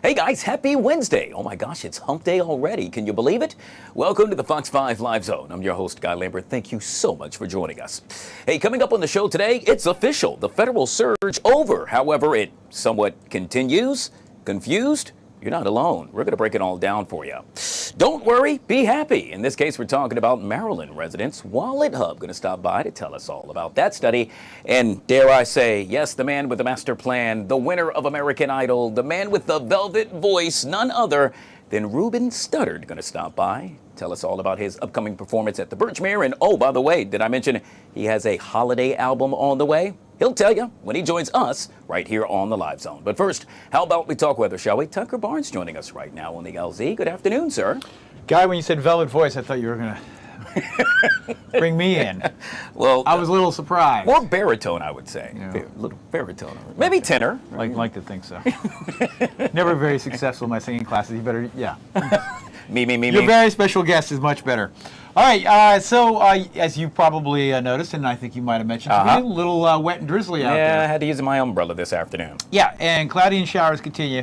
Hey guys, happy Wednesday. Oh my gosh, it's hump day already. Can you believe it? Welcome to the Fox 5 Live Zone. I'm your host, Guy Lambert. Thank you so much for joining us. Hey, coming up on the show today, it's official. The federal surge over. However, it somewhat continues. Confused? You're not alone. We're going to break it all down for you. Don't worry, be happy. In this case, we're talking about Maryland residents. Wallet Hub going to stop by to tell us all about that study. And dare I say, yes, the man with the master plan, the winner of American Idol, the man with the velvet voice, none other than Ruben Studdard going to stop by, tell us all about his upcoming performance at the Birchmere. And oh, by the way, did I mention he has a holiday album on the way? He'll tell you when he joins us right here on the Live Zone. But first, how about we talk weather, shall we? Tucker Barnes joining us right now on the LZ. Good afternoon, sir. Guy, when you said velvet voice, I thought you were going to bring me in. Well, I was a little surprised. More baritone, I would say. Yeah. A little baritone. Maybe tenor. Like to think so. Never very successful in my singing classes. You better, yeah. Me. Your very special guest is much better. All right, so as you probably noticed, and I think you might have mentioned, it's been a little wet and drizzly out there. Yeah, I had to use my umbrella this afternoon. Yeah, and cloudy and showers continue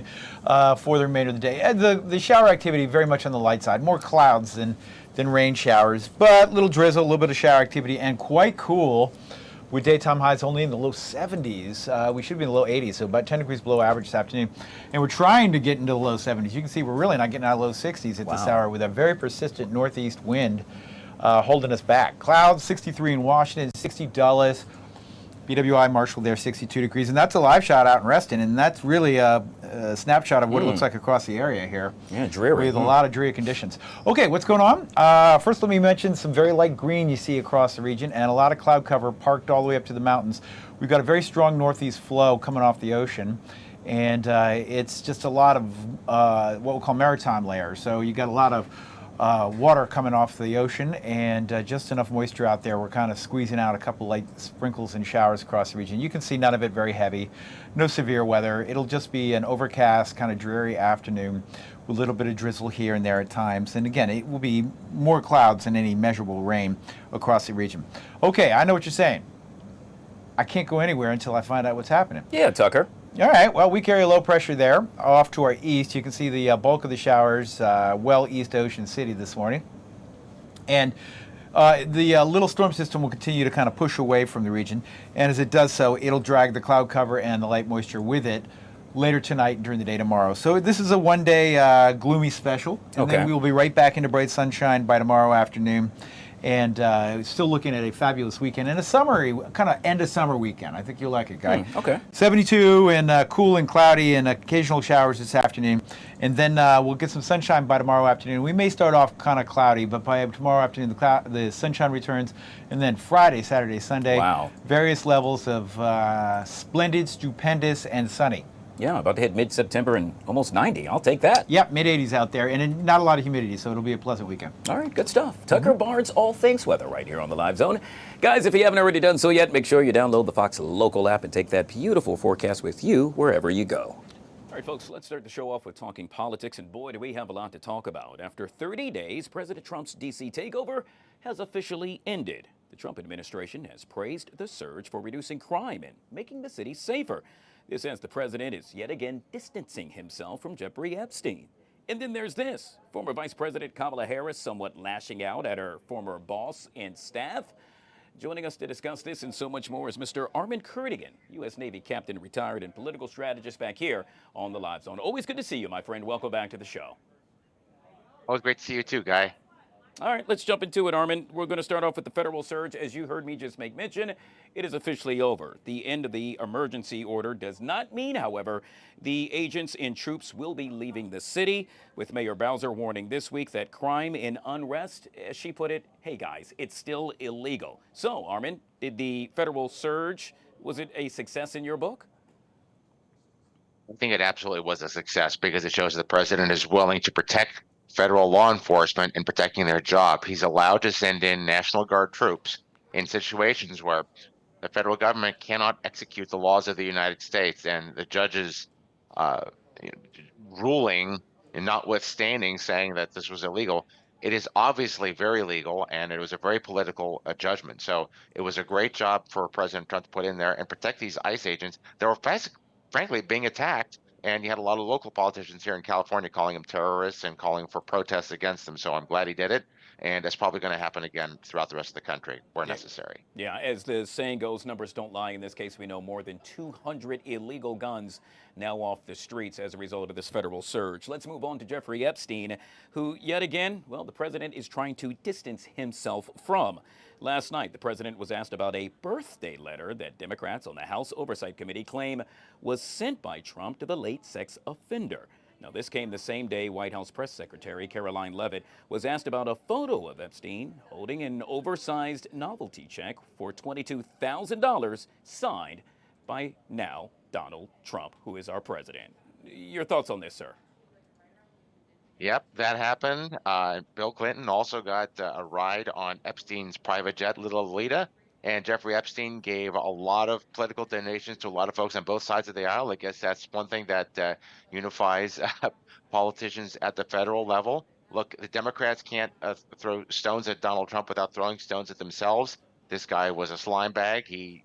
for the remainder of the day. The shower activity very much on the light side, more clouds than rain showers, but little drizzle, a little bit of shower activity, and quite cool with daytime highs only in the low 70s. We should be in the low 80s, so about 10 degrees below average this afternoon. And we're trying to get into the low 70s. You can see we're really not getting out of low 60s at this hour with a very persistent northeast wind holding us back. Clouds, 63 in Washington, 60 Dulles. BWI Marshall there, 62 degrees. And that's a live shot out in Reston, and that's really a snapshot of what it looks like across the area here. Yeah, dreary. With a lot of dreary conditions. Okay, what's going on? First, let me mention some very light green you see across the region, and a lot of cloud cover parked all the way up to the mountains. We've got a very strong northeast flow coming off the ocean, and it's just a lot of what we'll call maritime layers. So you got a lot of water coming off the ocean and just enough moisture out there. We're kind of squeezing out a couple light sprinkles and showers across the region. You can see none of it very heavy, no severe weather. It'll just be an overcast, kind of dreary afternoon with a little bit of drizzle here and there at times. And again, it will be more clouds than any measurable rain across the region. Okay, I know what you're saying. I can't go anywhere until I find out what's happening. Yeah, Tucker. All right, well, we carry low pressure there off to our east. You can see the bulk of the showers well east Ocean City this morning. And the little storm system will continue to kind of push away from the region. And as it does so, it'll drag the cloud cover and the light moisture with it later tonight and during the day tomorrow. So this is a one-day gloomy special. And then we will be right back into bright sunshine by tomorrow afternoon. And still looking at a fabulous weekend and a summery, kind of end of summer weekend. I think you'll like it, Guy. Okay. 72 and cool and cloudy and occasional showers this afternoon. And then we'll get some sunshine by tomorrow afternoon. We may start off kind of cloudy, but by tomorrow afternoon, the sunshine returns. And then Friday, Saturday, Sunday, various levels of splendid, stupendous, and sunny. Yeah, about to hit mid-September and almost 90. I'll take that. Yep, mid-80s out there, and not a lot of humidity, so it'll be a pleasant weekend. All right, good stuff. Tucker Barnes, all things weather right here on the Live Zone. Guys, if you haven't already done so yet, make sure you download the Fox local app and take that beautiful forecast with you wherever you go. All right, folks, let's start the show off with talking politics, and boy, do we have a lot to talk about. After 30 days, President Trump's D.C. takeover has officially ended. The Trump administration has praised the surge for reducing crime and making the city safer. This as the president is yet again distancing himself from Jeffrey Epstein. And then there's this. Former Vice President Kamala Harris somewhat lashing out at her former boss and staff. Joining us to discuss this and so much more is Mr. Armin Kurtigan, U.S. Navy captain, retired and political strategist back here on the Live Zone. Always good to see you, my friend. Welcome back to the show. Always great to see you too, Guy. All right, let's jump into it, Armin. We're going to start off with the federal surge. As you heard me just make mention, it is officially over. The end of the emergency order does not mean, however, the agents and troops will be leaving the city, with Mayor Bowser warning this week that crime and unrest, as she put it, hey guys, it's still illegal. So, Armin, did the federal surge, was it a success in your book? I think it absolutely was a success because it shows the president is willing to protect federal law enforcement in protecting their job. He's allowed to send in National Guard troops in situations where the federal government cannot execute the laws of the United States, and the judge's ruling, and notwithstanding saying that this was illegal, it is obviously very legal, and it was a very political judgment. So it was a great job for President Trump to put in there and protect these ICE agents that were frankly being attacked And you had a lot of local politicians here in California calling them terrorists and calling for protests against them. So I'm glad he did it. And that's probably going to happen again throughout the rest of the country where Yeah. necessary. Yeah, as the saying goes, numbers don't lie. In this case, we know more than 200 illegal guns now off the streets as a result of this federal surge. Let's move on to Jeffrey Epstein, who, yet again, well, the president is trying to distance himself from. Last night, the president was asked about a birthday letter that Democrats on the House Oversight Committee claim was sent by Trump to the late sex offender. Now, this came the same day White House Press Secretary Caroline Leavitt was asked about a photo of Epstein holding an oversized novelty check for $22,000 signed by now Donald Trump, who is our president. Your thoughts on this, sir? Yep, that happened. Bill Clinton also got a ride on Epstein's private jet, Little Lolita. And Jeffrey Epstein gave a lot of political donations to a lot of folks on both sides of the aisle. I guess that's one thing that unifies politicians at the federal level. Look, the Democrats can't throw stones at Donald Trump without throwing stones at themselves. This guy was a slime bag. He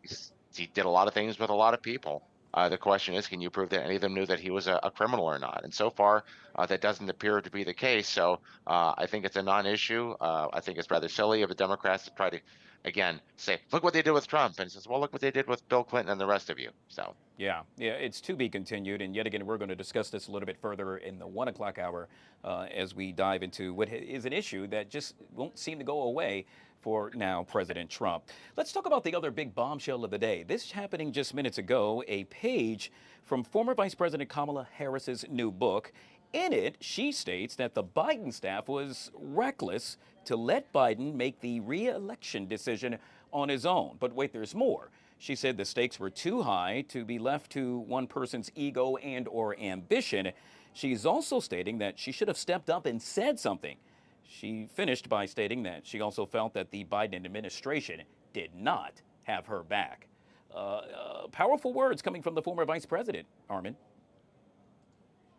did a lot of things with a lot of people. The question is, can you prove that any of them knew that he was a criminal or not? And so far, that doesn't appear to be the case. So I think it's a non-issue. I think it's rather silly of the Democrats to try to, again, say, look what they did with Trump. And it says, well, look what they did with Bill Clinton and the rest of you. So. Yeah, it's to be continued. And yet again, we're going to discuss this a little bit further in the 1 o'clock hour as we dive into what is an issue that just won't seem to go away for now President Trump. Let's talk about the other big bombshell of the day. This happening just minutes ago, a page from former Vice President Kamala Harris's new book. In it, she states that the Biden staff was reckless to let Biden make the re-election decision on his own. But wait, there's more. She said the stakes were too high to be left to one person's ego and or ambition. She's also stating that she should have stepped up and said something. She finished by stating that she also felt that the Biden administration did not have her back. Powerful words coming from the former vice president, Armin.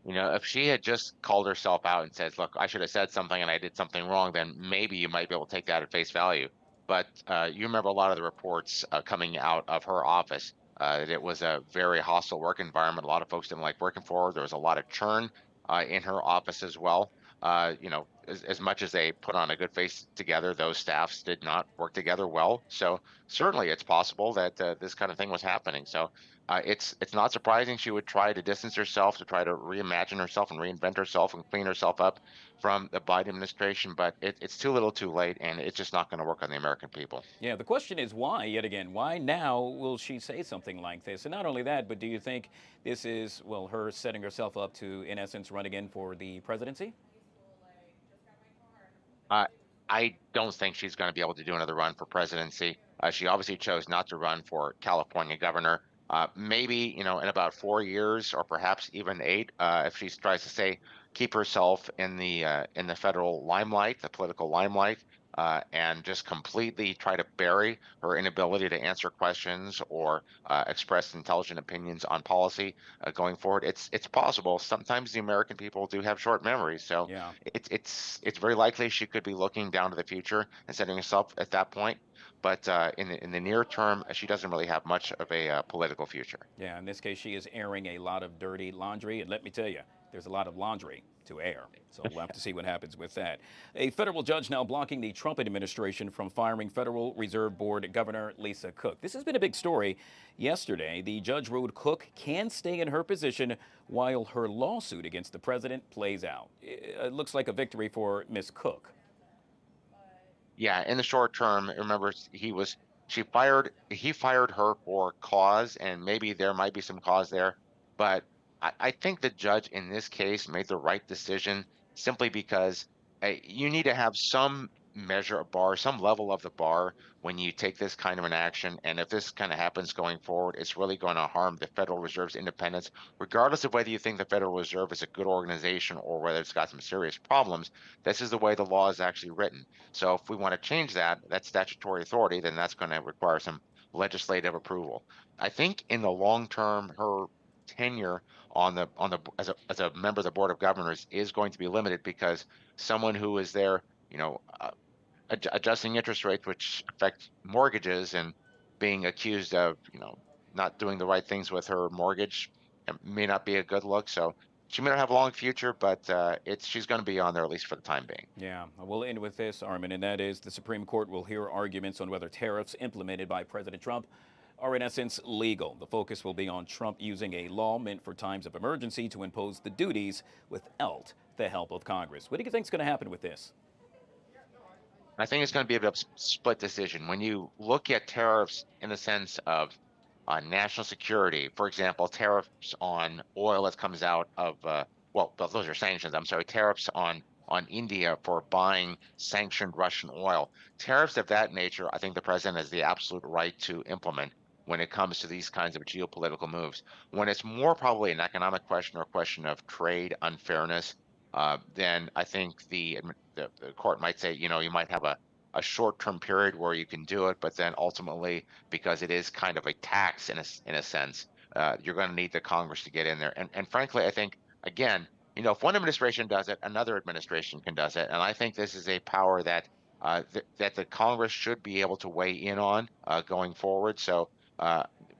You know, if she had just called herself out and said, look, I should have said something and I did something wrong, then maybe you might be able to take that at face value. But you remember a lot of the reports coming out of her office that it was a very hostile work environment. A lot of folks didn't like working for her. There was a lot of churn in her office as well. You know, as much as they put on a good face together, those staffs did not work together well. So certainly it's possible that this kind of thing was happening. So it's not surprising she would try to distance herself, to try to reimagine herself and reinvent herself and clean herself up from the Biden administration. But it's too little too late, and it's just not going to work on the American people. Yeah, the question is why, yet again, why now will she say something like this? And not only that, but do you think this is, well, her setting herself up to, in essence, run again for the presidency? I don't think she's going to be able to do another run for presidency. She obviously chose not to run for California governor. Maybe, you know, in about 4 years or perhaps even 8, if she tries to keep herself in the federal limelight, the political limelight, and just completely try to bury her inability to answer questions or express intelligent opinions on policy going forward. It's possible. Sometimes the American people do have short memories, so Yeah. it's very likely she could be looking down to the future and setting herself at that point. But in the near term, she doesn't really have much of a political future. Yeah, in this case, she is airing a lot of dirty laundry. And let me tell you, there's a lot of laundry to air. So we'll have to see what happens with that. A federal judge now blocking the Trump administration from firing Federal Reserve Board Governor Lisa Cook. This has been a big story. Yesterday, the judge ruled Cook can stay in her position while her lawsuit against the president plays out. It looks like a victory for Miss Cook. Yeah, in the short term, remember he fired her for cause, and maybe there might be some cause there, but I think the judge in this case made the right decision simply because you need to have some measure of bar, some level of the bar when you take this kind of an action. And if this kind of happens going forward, it's really going to harm the Federal Reserve's independence, regardless of whether you think the Federal Reserve is a good organization or whether it's got some serious problems. This is the way the law is actually written. So if we want to change that statutory authority, then that's going to require some legislative approval. I think in the long term, her tenure as a member of the Board of Governors is going to be limited because someone who is there, you know, adjusting interest rates which affect mortgages and being accused of, you know, not doing the right things with her mortgage, it may not be a good look. So she may not have a long future, but she's going to be on there at least for the time being. Yeah, we'll end with this, Armin, and that is the Supreme Court will hear arguments on whether tariffs implemented by President Trump are in essence legal. The focus will be on Trump using a law meant for times of emergency to impose the duties without the help of Congress. What do you think is going to happen with this? I think it's going to be a bit of a split decision. When you look at tariffs in the sense of national security, for example, tariffs on oil that comes out of, well, those are sanctions. I'm sorry, tariffs on India for buying sanctioned Russian oil. Tariffs of that nature, I think the president has the absolute right to implement when it comes to these kinds of geopolitical moves. When it's more probably an economic question or a question of trade unfairness, then I think the court might say, you might have a short-term period where you can do it, but then ultimately, because it is kind of a tax in a sense, you're going to need the Congress to get in there. And frankly, I think again, if one administration does it, another administration can does it, and I think this is a power that that the Congress should be able to weigh in on going forward. So.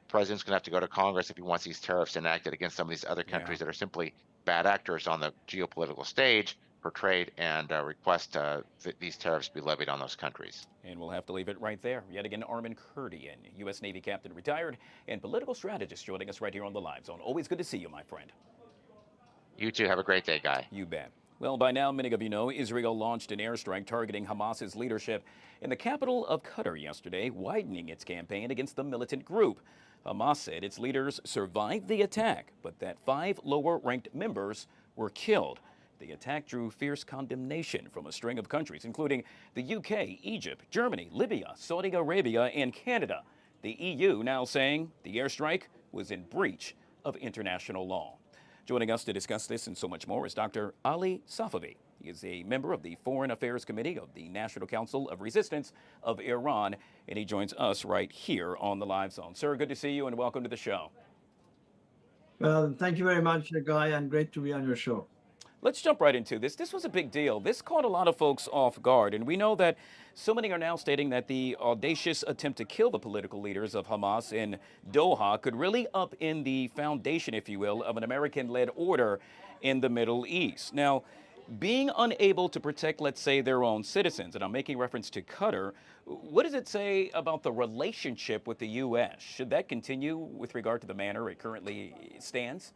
President's going to have to go to Congress if he wants these tariffs enacted against some of these other countries that are simply bad actors on the geopolitical stage for trade, and request that these tariffs be levied on those countries. And we'll have to leave it right there. Yet again, Armin Kurdian, U.S. Navy captain retired and political strategist, joining us right here on the Live Zone. Always good to see you, my friend. You too. Have a great day, Guy. You bet. Well, by now, many of you know, Israel launched an airstrike targeting Hamas's leadership in the capital of Qatar yesterday, widening its campaign against the militant group. Hamas said its leaders survived the attack, but that 5 lower-ranked members were killed. The attack drew fierce condemnation from a string of countries, including the UK, Egypt, Germany, Libya, Saudi Arabia, and Canada. The EU now saying the airstrike was in breach of international law. Joining us to discuss this and so much more is Dr. Ali Safavi. He is a member of the Foreign Affairs Committee of the National Council of Resistance of Iran, and he joins us right here on the Live Zone. Sir, good to see you and welcome to the show. Well, thank you very much, Guy, and great to be on your show. Let's jump right into this. This was a big deal. This caught a lot of folks off guard, and we know that so many are now stating that the audacious attempt to kill the political leaders of Hamas in Doha could really upend the foundation, if you will, of an American-led order in the Middle East. Now, being unable to protect, let's say, their own citizens, and I'm making reference to Qatar, what does it say about the relationship with the U.S.? Should that continue with regard to the manner it currently stands?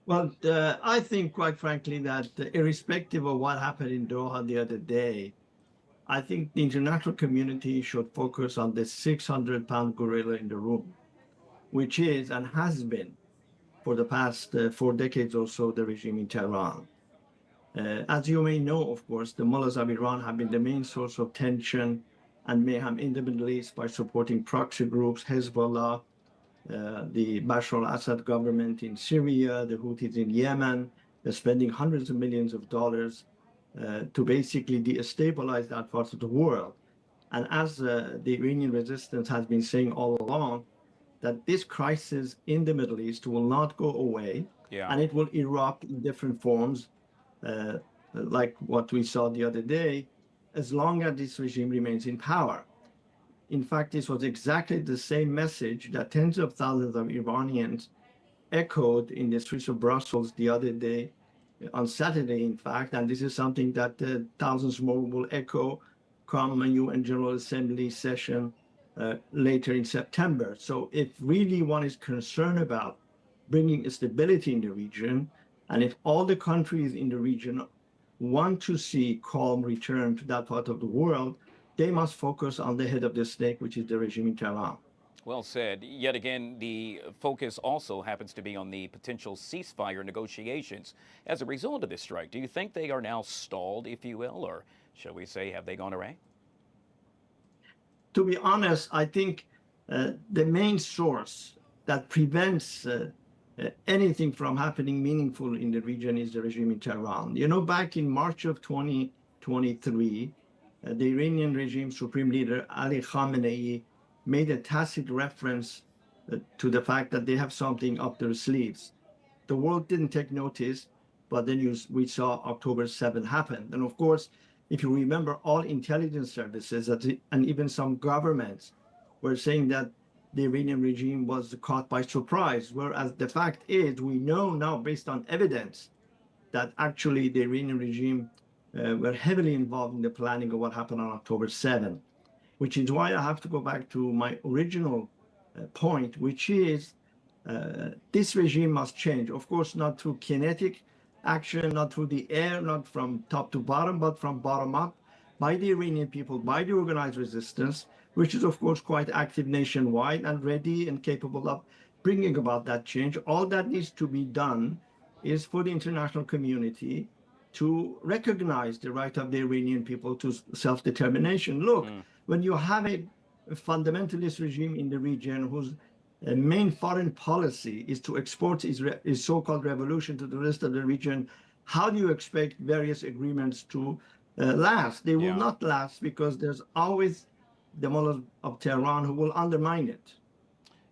Well, I think, quite frankly, that irrespective of what happened in Doha the other day, I think the international community should focus on the 600-pound gorilla in the room, which is and has been for the past 4 decades or so the regime in Tehran. As you may know, of course, the mullahs of Iran have been the main source of tension and mayhem in the Middle East by supporting proxy groups, Hezbollah, the Bashar al-Assad government in Syria, the Houthis in Yemen. They're spending hundreds of millions of dollars to basically destabilize that part of the world. And as the Iranian resistance has been saying all along, that this crisis in the Middle East will not go away, and it will erupt in different forms, like what we saw the other day, as long as this regime remains in power. In fact, this was exactly the same message that tens of thousands of Iranians echoed in the streets of Brussels the other day, on Saturday, in fact, and this is something that thousands more will echo come a UN General Assembly session later in September. So if really one is concerned about bringing stability in the region, and if all the countries in the region want to see calm return to that part of the world, they must focus on the head of the snake, which is the regime in Tehran. Well said. Yet again, the focus also happens to be on the potential ceasefire negotiations as a result of this strike. Do you think they are now stalled, if you will, or shall we say, have they gone awry? To be honest, I think the main source that prevents anything from happening meaningful in the region is the regime in Tehran. You know, back in March of 2023, the Iranian regime supreme leader Ali Khamenei made a tacit reference to the fact that they have something up their sleeves. The world didn't take notice, but then we saw October 7th happen. And of course, if you remember, all intelligence services and even some governments were saying that the Iranian regime was caught by surprise. Whereas the fact is, we know now based on evidence that actually the Iranian regime were heavily involved in the planning of what happened on October 7th, which is why I have to go back to my original point, which is this regime must change. Of course, not through kinetic action, not through the air, not from top to bottom, but from bottom up by the Iranian people, by the organized resistance, which is, of course, quite active nationwide and ready and capable of bringing about that change. All that needs to be done is for the international community to recognize the right of the Iranian people to self-determination. Look, when you have a fundamentalist regime in the region whose main foreign policy is to export his so-called revolution to the rest of the region, how do you expect various agreements to last? They will not last because there's always the mullahs of Tehran who will undermine it.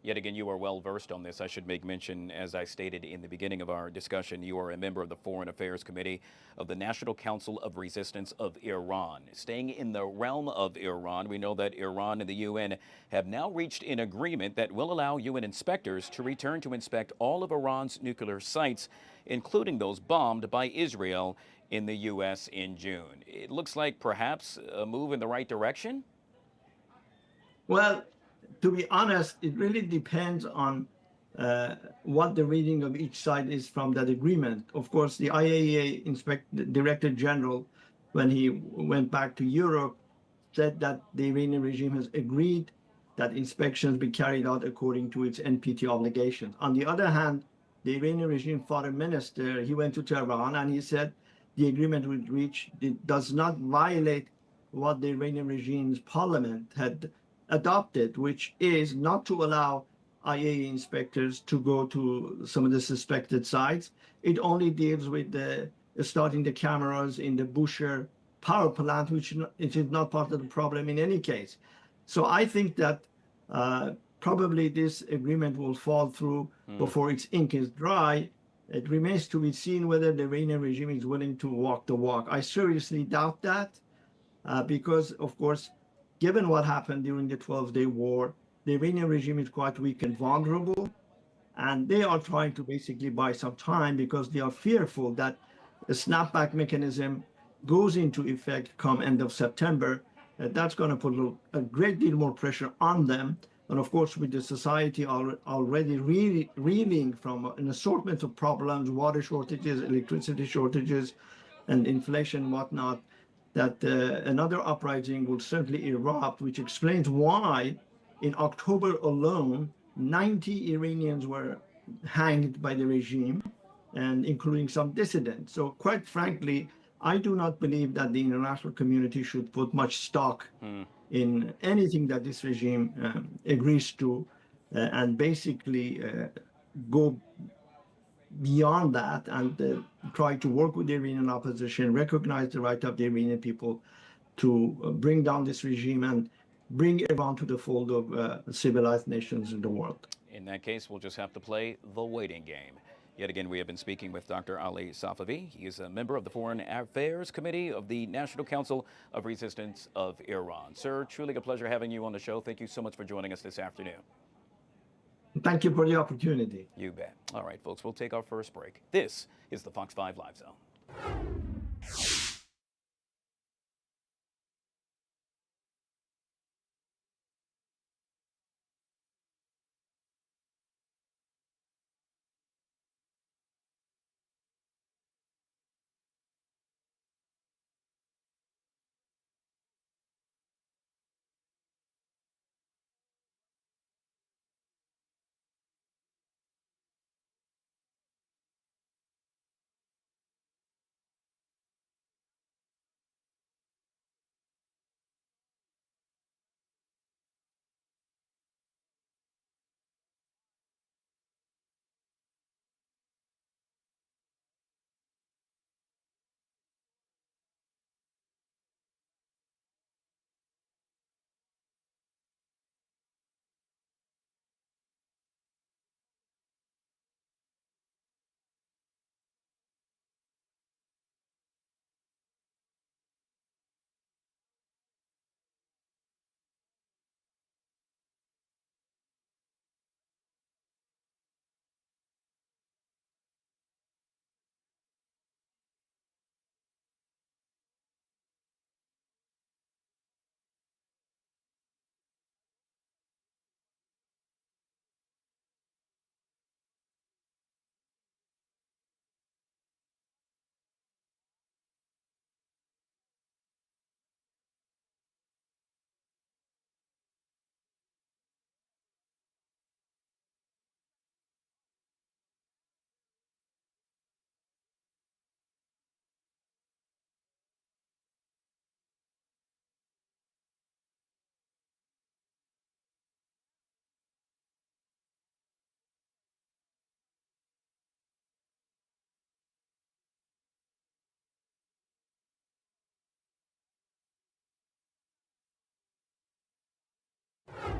Yet again, you are well versed on this. I should make mention, as I stated in the beginning of our discussion, you are a member of the Foreign Affairs Committee of the National Council of Resistance of Iran. Staying in the realm of Iran, we know that Iran and the UN have now reached an agreement that will allow UN inspectors to return to inspect all of Iran's nuclear sites, including those bombed by Israel in the U.S. in June. It looks like perhaps a move in the right direction? Well, to be honest, it really depends on what the reading of each side is from that agreement. Of course, the IAEA Director General, when he went back to Europe, said that the Iranian regime has agreed that inspections be carried out according to its NPT obligations. On the other hand, the Iranian regime foreign minister, he went to Tehran and he said the agreement we reached does not violate what the Iranian regime's parliament had adopted, which is not to allow IAEA inspectors to go to some of the suspected sites. It only deals with starting the cameras in the Bushehr power plant, which is not part of the problem in any case. So I think that probably this agreement will fall through before its ink is dry. It remains to be seen whether the Iranian regime is willing to walk the walk. I seriously doubt that because, of course, given what happened during the 12-day war, the Iranian regime is quite weak and vulnerable, and they are trying to basically buy some time because they are fearful that the snapback mechanism goes into effect come end of September. That's going to put a great deal more pressure on them. And of course, with the society already reeling from an assortment of problems, water shortages, electricity shortages, and inflation and whatnot, that another uprising will certainly erupt, which explains why in October alone, 90 Iranians were hanged by the regime, and including some dissidents. So quite frankly, I do not believe that the international community should put much stock in anything that this regime agrees to and basically go beyond that and try to work with the Iranian opposition, recognize the right of the Iranian people to bring down this regime and bring Iran to the fold of civilized nations in the world. In that case, we'll just have to play the waiting game. Yet again, we have been speaking with Dr. Ali Safavi. He is a member of the Foreign Affairs Committee of the National Council of Resistance of Iran. Sir, truly a pleasure having you on the show. Thank you so much for joining us this afternoon. Thank you for the opportunity. You bet. All right, folks, we'll take our first break. This is the Fox 5 Live Zone.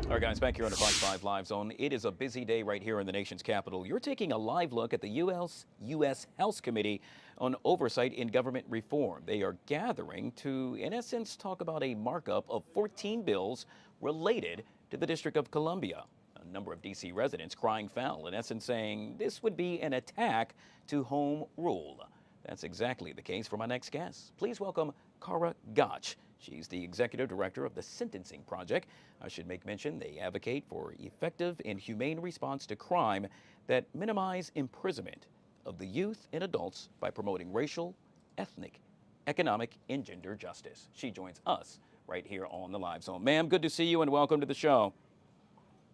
All right, guys, back here on the Fox 5 Live Zone. It is a busy day right here in the nation's capital. You're taking a live look at the U.S. House Committee on Oversight in Government Reform. They are gathering to, in essence, talk about a markup of 14 bills related to the District of Columbia. A number of D.C. residents crying foul, in essence saying this would be an attack to home rule. That's exactly the case for my next guest. Please welcome Kara Gotch. She's the executive director of the Sentencing Project. I should make mention they advocate for effective and humane response to crime that minimize imprisonment of the youth and adults by promoting racial, ethnic, economic, and gender justice. She joins us right here on the Live Zone. Ma'am, good to see you and welcome to the show.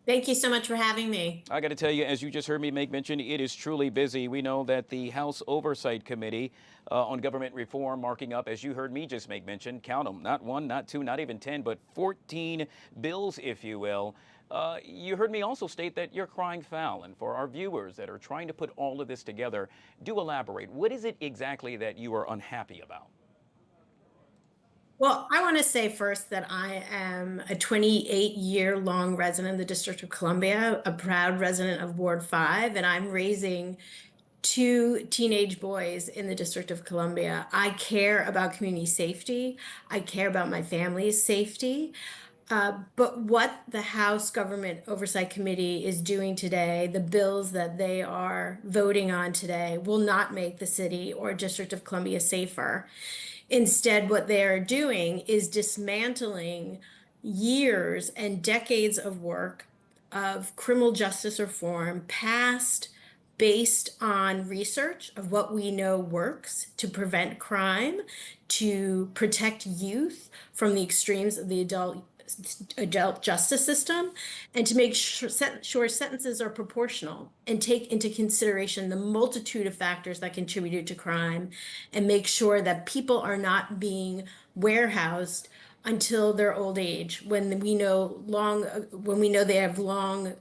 Thank you so much for having me. I got to tell you, as you just heard me make mention, it is truly busy. We know that the House Oversight Committee on Government Reform marking up, as you heard me just make mention, count them, not one, not two, not even 10, but 14 bills, if you will. You heard me also state that you're crying foul. And for our viewers that are trying to put all of this together, do elaborate. What is it exactly that you are unhappy about? Well, I want to say first that I am a 28-year-long resident of the District of Columbia, a proud resident of Ward 5, and I'm raising 2 teenage boys in the District of Columbia. I care about community safety. I care about my family's safety. But what the House Government Oversight Committee is doing today, the bills that they are voting on today, will not make the city or District of Columbia safer. Instead, what they're doing is dismantling years and decades of work of criminal justice reform passed based on research of what we know works to prevent crime, to protect youth from the extremes of the adult justice system, and to make sure sentences are proportional and take into consideration the multitude of factors that contributed to crime, and make sure that people are not being warehoused until their old age when we know they have long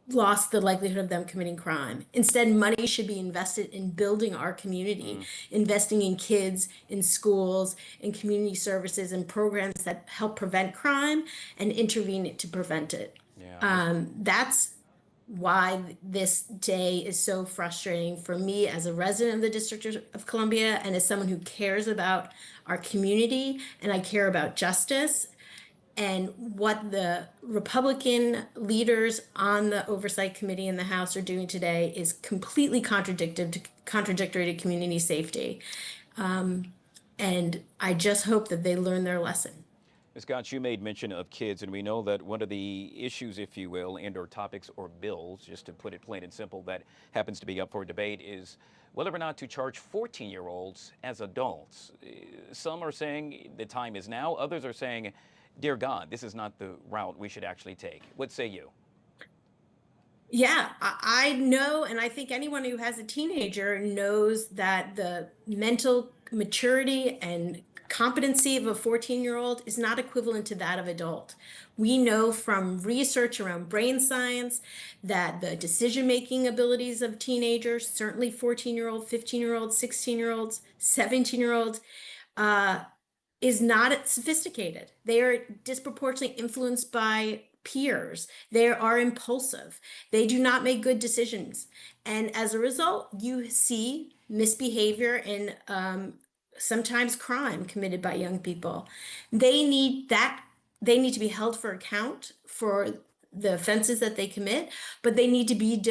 lost the likelihood of them committing crime. Instead, money should be invested in building our community, investing in kids, in schools, in community services, and programs that help prevent crime and intervene to prevent it. Yeah. That's why this day is so frustrating for me as a resident of the District of Columbia and as someone who cares about our community, and I care about justice. And what the Republican leaders on the Oversight Committee in the House are doing today is completely contradictory to community safety. And I just hope that they learn their lesson. Ms. Gotch, you made mention of kids, and we know that one of the issues, if you will, and or topics or bills, just to put it plain and simple, that happens to be up for debate is whether or not to charge 14-year-olds as adults. Some are saying the time is now. Others are saying, dear God, this is not the route we should actually take. What say you? Yeah, I know, and I think anyone who has a teenager knows that the mental maturity and competency of a 14-year-old is not equivalent to that of adult. We know from research around brain science that the decision-making abilities of teenagers, certainly 14-year-old, 15-year-olds, 16-year-olds, 17-year-olds, is not sophisticated. They are disproportionately influenced by peers. They are impulsive. They do not make good decisions. And as a result, you see misbehavior and sometimes crime committed by young people. They need to be held for account for the offenses that they commit, but they need to be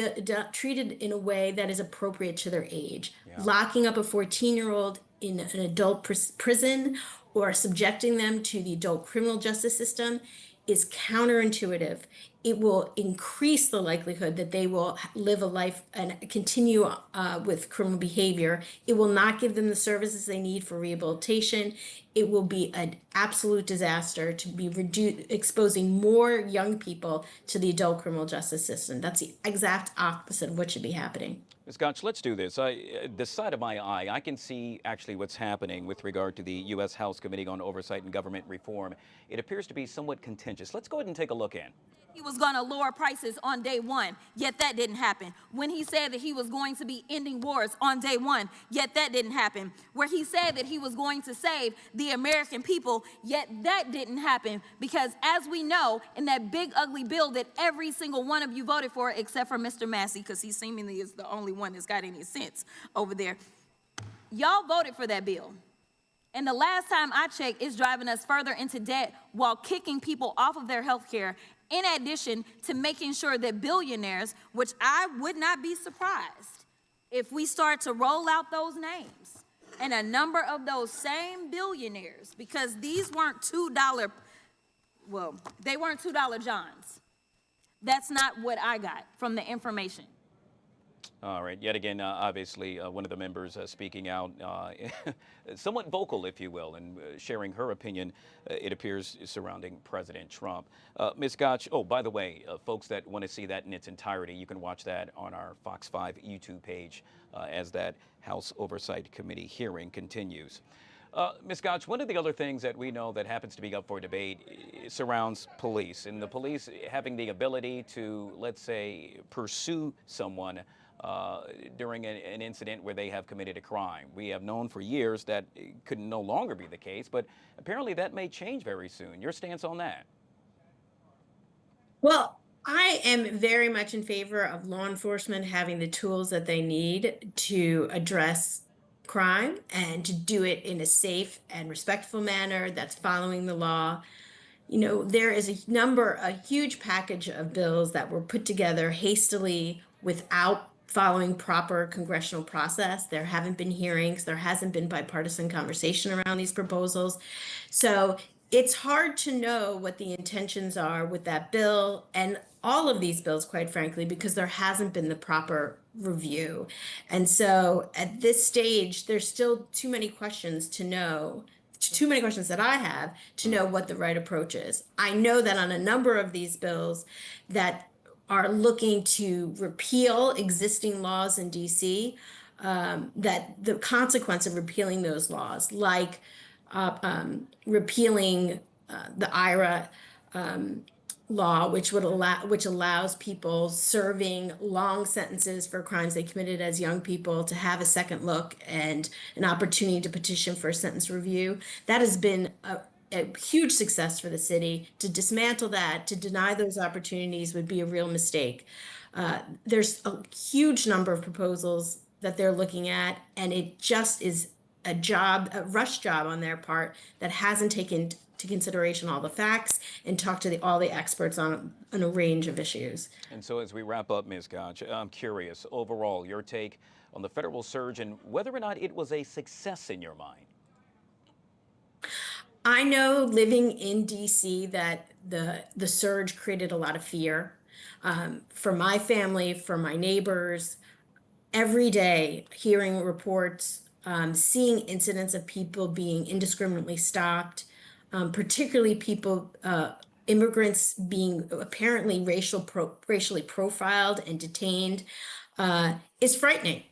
treated in a way that is appropriate to their age. Yeah. Locking up a 14-year-old in an adult prison or subjecting them to the adult criminal justice system is counterintuitive. It will increase the likelihood that they will live a life and continue with criminal behavior. It will not give them the services they need for rehabilitation. It will be an absolute disaster to be exposing more young people to the adult criminal justice system. That's the exact opposite of what should be happening. Ms. Gotch, let's do this. The side of my eye, I can see actually what's happening with regard to the U.S. House Committee on Oversight and Government Reform. It appears to be somewhat contentious. Let's go ahead and take a look in. he was going to lower prices on day one, yet that didn't happen. When he said that he was going to be ending wars on day one, yet that didn't happen. Where he said that he was going to save the American people, yet that didn't happen. Because as we know, in that big ugly bill that every single one of you voted for, except for Mr. Massey, because he seemingly is the only one that's got any sense over there, y'all voted for that bill. And the last time I checked, it's driving us further into debt while kicking people off of their health care, in addition to making sure that billionaires, which I would not be surprised if we start to roll out those names, and a number of those same billionaires, because these weren't $2, well, they weren't $2 Johns. That's not what I got from the information. All right. Yet again, obviously, one of the members speaking out, somewhat vocal, if you will, and sharing her opinion, it appears, surrounding President Trump. Ms. Gotch, oh, by the way, folks that want to see that in its entirety, you can watch that on our Fox 5 YouTube page as that House Oversight Committee hearing continues. Ms. Gotch, one of the other things that we know that happens to be up for debate surrounds police, and the police having the ability to, let's say, pursue someone during an incident where they have committed a crime. We have known for years that it could no longer be the case, but apparently that may change very soon. Your stance on that? Well, I am very much in favor of law enforcement having the tools that they need to address crime and to do it in a safe and respectful manner that's following the law. You know, there is a huge package of bills that were put together hastily without following proper congressional process. There haven't been hearings. There hasn't been bipartisan conversation around these proposals. So it's hard to know what the intentions are with that bill and all of these bills, quite frankly, because there hasn't been the proper review. And so at this stage, there's still too many questions to know, too many questions that I have to know what the right approach is. I know that on a number of these bills that are looking to repeal existing laws in DC, that the consequence of repealing those laws, like repealing the IRA law, which allows people serving long sentences for crimes they committed as young people to have a second look and an opportunity to petition for a sentence review. That has been a huge success for the city. To dismantle that, to deny those opportunities would be a real mistake. There's a huge number of proposals that they're looking at, and it just is a rush job on their part that hasn't taken into consideration all the facts and talked to all the experts on a range of issues. And so as we wrap up, Ms. Gotch, I'm curious, overall, your take on the federal surge and whether or not it was a success in your mind. I know, living in DC, that the surge created a lot of fear for my family, for my neighbors. Every day, hearing reports, seeing incidents of people being indiscriminately stopped, particularly immigrants being apparently racially profiled and detained, is frightening.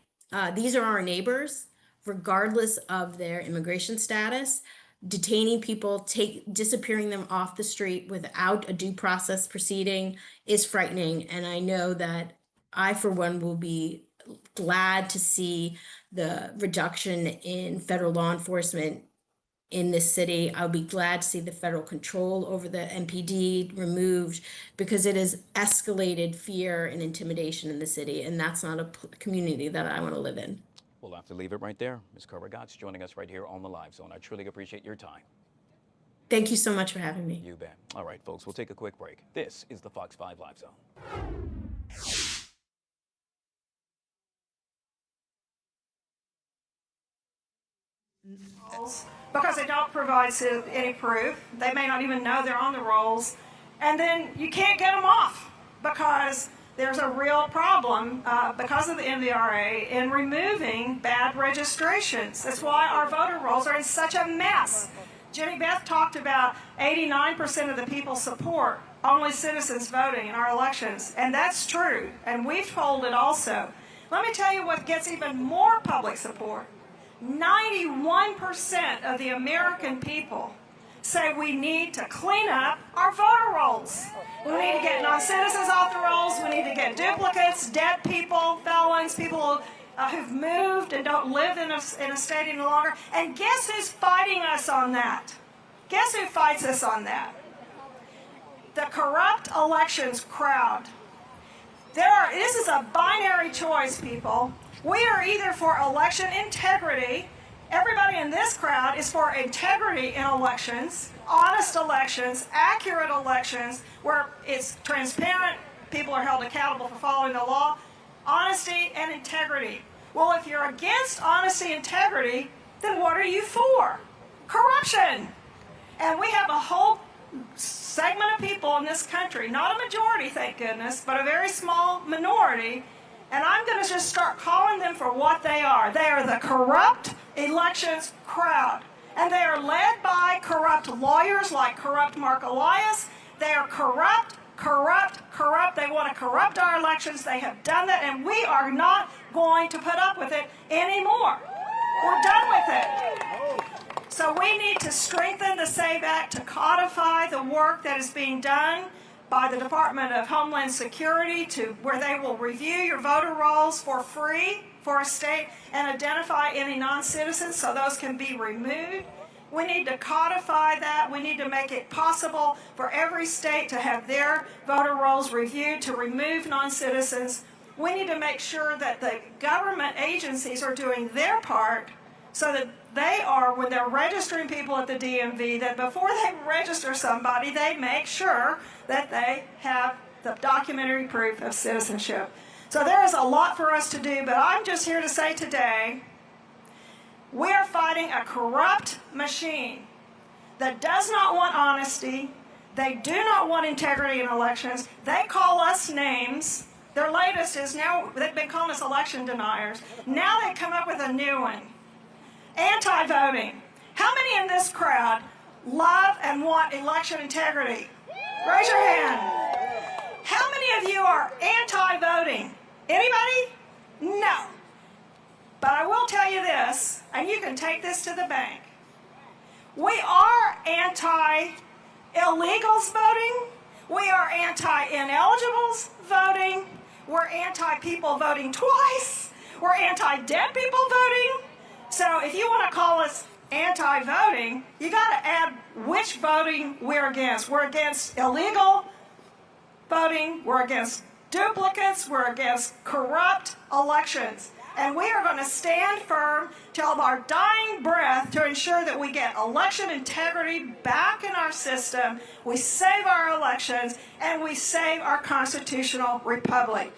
These are our neighbors, regardless of their immigration status. Detaining people, disappearing them off the street without a due process proceeding is frightening. And I know that I, for one, will be glad to see the reduction in federal law enforcement in this city. I'll be glad to see the federal control over the MPD removed, because it has escalated fear and intimidation in the city. And that's not a community that I want to live in. We'll have to leave it right there. Ms. Gotch joining us right here on the Live Zone. I truly appreciate your time.'t you so much for having me. You bet. All right, folks, we'll take a quick break. This is the Fox 5 Live Zone. Because they don't provide any proof. They may not even know they're on the rolls. And then you can't get them off because there's a real problem because of the MVRA in removing bad registrations. That's why our voter rolls are in such a mess. Jenny Beth talked about 89% of the people support only citizens voting in our elections, and that's true, and we've told it also. Let me tell you what gets even more public support. 91% of the American people say we need to clean up our voter rolls. We need to get non-citizens off the rolls. We need to get duplicates, dead people, felons, people who've moved and don't live in a state any longer. And guess who's fighting us on that? Guess who fights us on that? The corrupt elections crowd. This is a binary choice, people. We are either for election integrity. Everybody in this crowd is for integrity in elections, honest elections, accurate elections, where it's transparent, people are held accountable for following the law, honesty and integrity. Well, if you're against honesty and integrity, then what are you for? Corruption. And we have a whole segment of people in this country, not a majority, thank goodness, but a very small minority, and I'm going to just start calling them for what they are. They are the corrupt elections crowd, and they are led by corrupt lawyers like corrupt Mark Elias. They are corrupt. They want to corrupt our elections. They have done that, and we are not going to put up with it anymore. We're done with it. So we need to strengthen the SAVE Act to codify the work that is being done by the Department of Homeland Security, to where they will review your voter rolls for free for a state and identify any non-citizens so those can be removed. We need to codify that. We need to make it possible for every state to have their voter rolls reviewed to remove non-citizens. We need to make sure that the government agencies are doing their part so that they are, when they're registering people at the DMV, that before they register somebody, they make sure that they have the documentary proof of citizenship. So there is a lot for us to do, but I'm just here to say today, we are fighting a corrupt machine that does not want honesty. They do not want integrity in elections. They call us names. Their latest is now, they've been calling us election deniers. Now they come up with a new one. Anti-voting. How many in this crowd love and want election integrity? Raise your hand. How many of you are anti-voting? Anybody? No. But I will tell you this, and you can take this to the bank. We are anti-illegals voting. We are anti-ineligibles voting. We're anti-people voting twice. We're anti-dead people voting. So if you want to call us anti-voting, you got to add which voting we're against. We're against illegal voting. We're against duplicates. We're against corrupt elections. And we are going to stand firm till our dying breath to ensure that we get election integrity back in our system, we save our elections, and we save our constitutional republic.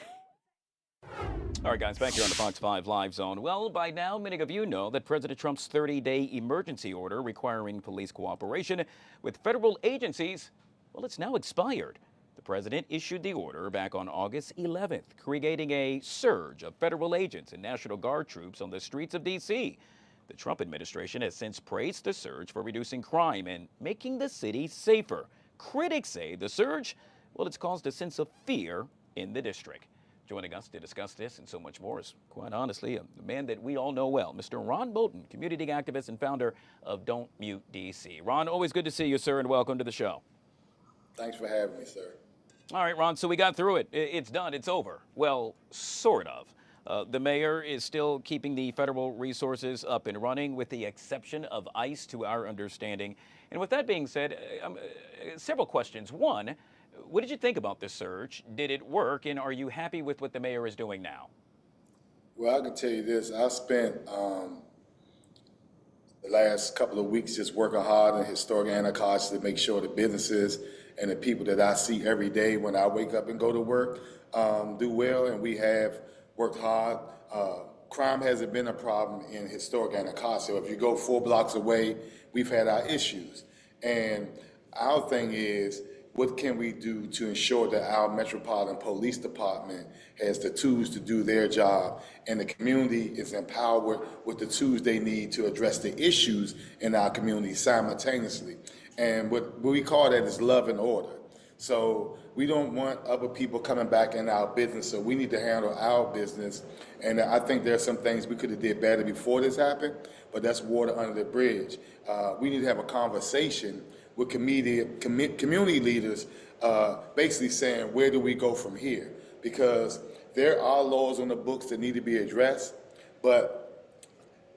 All right, guys, back here on the Fox 5 Live Zone. Well, by now, many of you know that President Trump's 30-day emergency order requiring police cooperation with federal agencies, well, it's now expired. The president issued the order back on August 11th, creating a surge of federal agents and National Guard troops on the streets of D.C. The Trump administration has since praised the surge for reducing crime and making the city safer. Critics say the surge, well, it's caused a sense of fear in the district. Joining us to discuss this and so much more is, quite honestly, a man that we all know well, Mr. Ron Moulton, community activist and founder of Don't Mute DC. Ron, always good to see you, sir, and welcome to the show. Thanks for having me, sir. All right, Ron, so we got through it. It's done. It's over. Well, sort of. The mayor is still keeping the federal resources up and running, with the exception of ICE, to our understanding. And with that being said, several questions. One, what did you think about this surge? Did it work? And are you happy with what the mayor is doing now? Well, I can tell you this. I spent the last couple of weeks just working hard in historic anacostia to make sure the businesses and the people that I see every day when I wake up and go to work do well, and we have worked hard. Crime hasn't been a problem in historic Anacostia. If you go 4 blocks away, we've had our issues. And our thing is, what can we do to ensure that our Metropolitan Police Department has the tools to do their job, and the community is empowered with the tools they need to address the issues in our community simultaneously. And what we call that is love and order. So we don't want other people coming back in our business, so we need to handle our business. And I think there are some things we could have did better before this happened, but that's water under the bridge. We need to have a conversation with community leaders, basically saying, where do we go from here? Because there are laws on the books that need to be addressed, but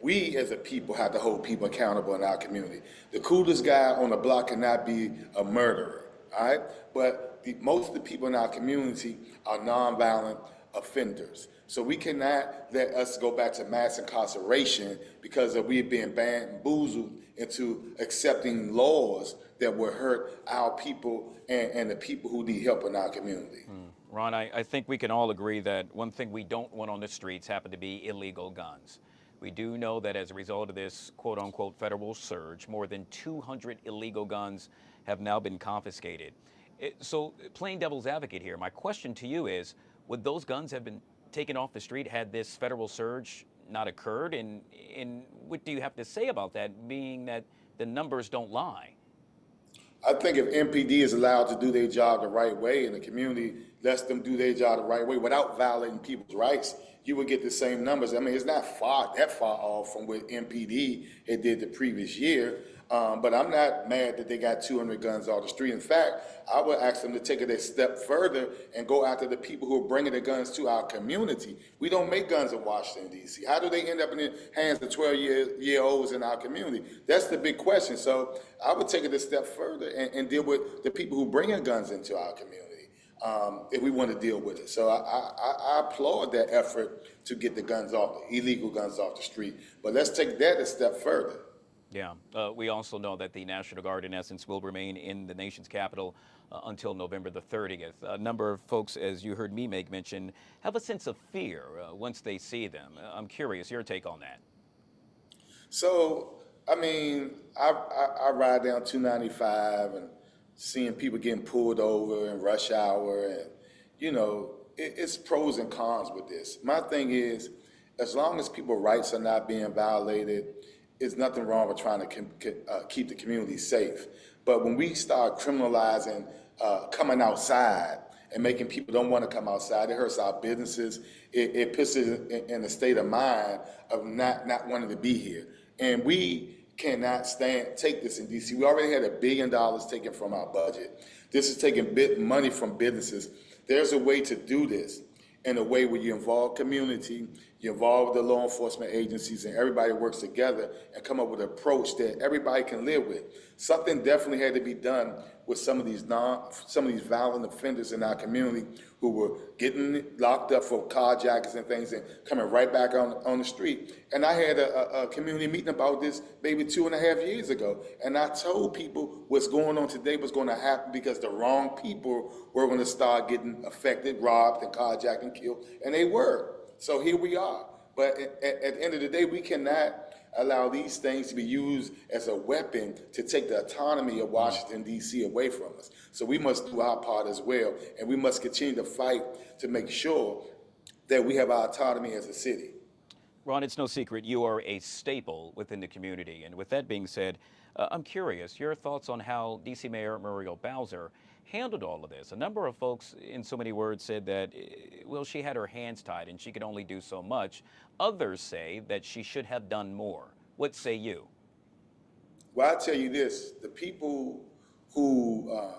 we as a people have to hold people accountable in our community. The coolest guy on the block cannot be a murderer, all right? But most of the people in our community are nonviolent offenders. So we cannot let us go back to mass incarceration because of we being bamboozled into accepting laws that will hurt our people and the people who need help in our community. Ron, I think we can all agree that one thing we don't want on the streets happen to be illegal guns. We do know that as a result of this quote-unquote federal surge, more than 200 illegal guns have now been confiscated. So playing devil's advocate here, my question to you is, would those guns have been taken off the street had this federal surge not occurred? And what do you have to say about that, being that the numbers don't lie? I think if MPD is allowed to do their job the right way and the community lets them do their job the right way without violating people's rights, you would get the same numbers. I mean, it's not that far off from what MPD had did the previous year. But I'm not mad that they got 200 guns off the street. In fact, I would ask them to take it a step further and go after the people who are bringing the guns to our community. We don't make guns in Washington, D.C. How do they end up in the hands of 12-year-olds in our community? That's the big question. So I would take it a step further and deal with the people who bring guns into our community if we want to deal with it. So I applaud that effort to get the guns off, the illegal guns off the street. But let's take that a step further. Yeah, we also know that the National Guard, in essence, will remain in the nation's capital until November the 30th. A number of folks, as you heard me make mention, have a sense of fear once they see them. I'm curious, your take on that. So, I mean, I ride down 295 and seeing people getting pulled over in rush hour, and, you know, it's pros and cons with this. My thing is, as long as people's rights are not being violated, there's nothing wrong with trying to keep the community safe. But when we start criminalizing coming outside and making people don't want to come outside, it hurts our businesses. It puts us in a state of mind of not wanting to be here. And we cannot take this in D.C. We already had $1 billion taken from our budget. This is taking money from businesses. There's a way to do this in a way where you involve community, you involve the law enforcement agencies, and everybody works together and come up with an approach that everybody can live with. Something definitely had to be done with some of these violent offenders in our community who were getting locked up for carjackings and things and coming right back on the street. And I had a community meeting about this maybe 2.5 years ago. And I told people what's going on today was going to happen because the wrong people were going to start getting affected, robbed, and carjacked and killed. And they were. So here we are. But at the end of the day, we cannot allow these things to be used as a weapon to take the autonomy of Washington, D.C. away from us. So we must do our part as well, and we must continue to fight to make sure that we have our autonomy as a city. Ron, it's no secret you are a staple within the community. And with that being said, I'm curious, your thoughts on how D.C. Mayor Muriel Bowser handled all of this. A number of folks, in so many words, said that, well, she had her hands tied and she could only do so much. Others say that she should have done more. What say you? Well, I'll tell you this. The people who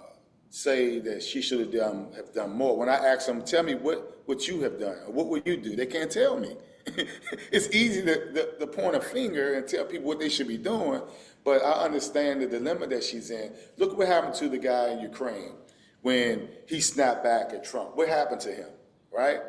say that she should have done more, when I ask them, tell me what you have done, or what would you do? They can't tell me. It's easy to point a finger and tell people what they should be doing, but I understand the dilemma that she's in. Look what happened to the guy in Ukraine when he snapped back at Trump. What happened to him, right?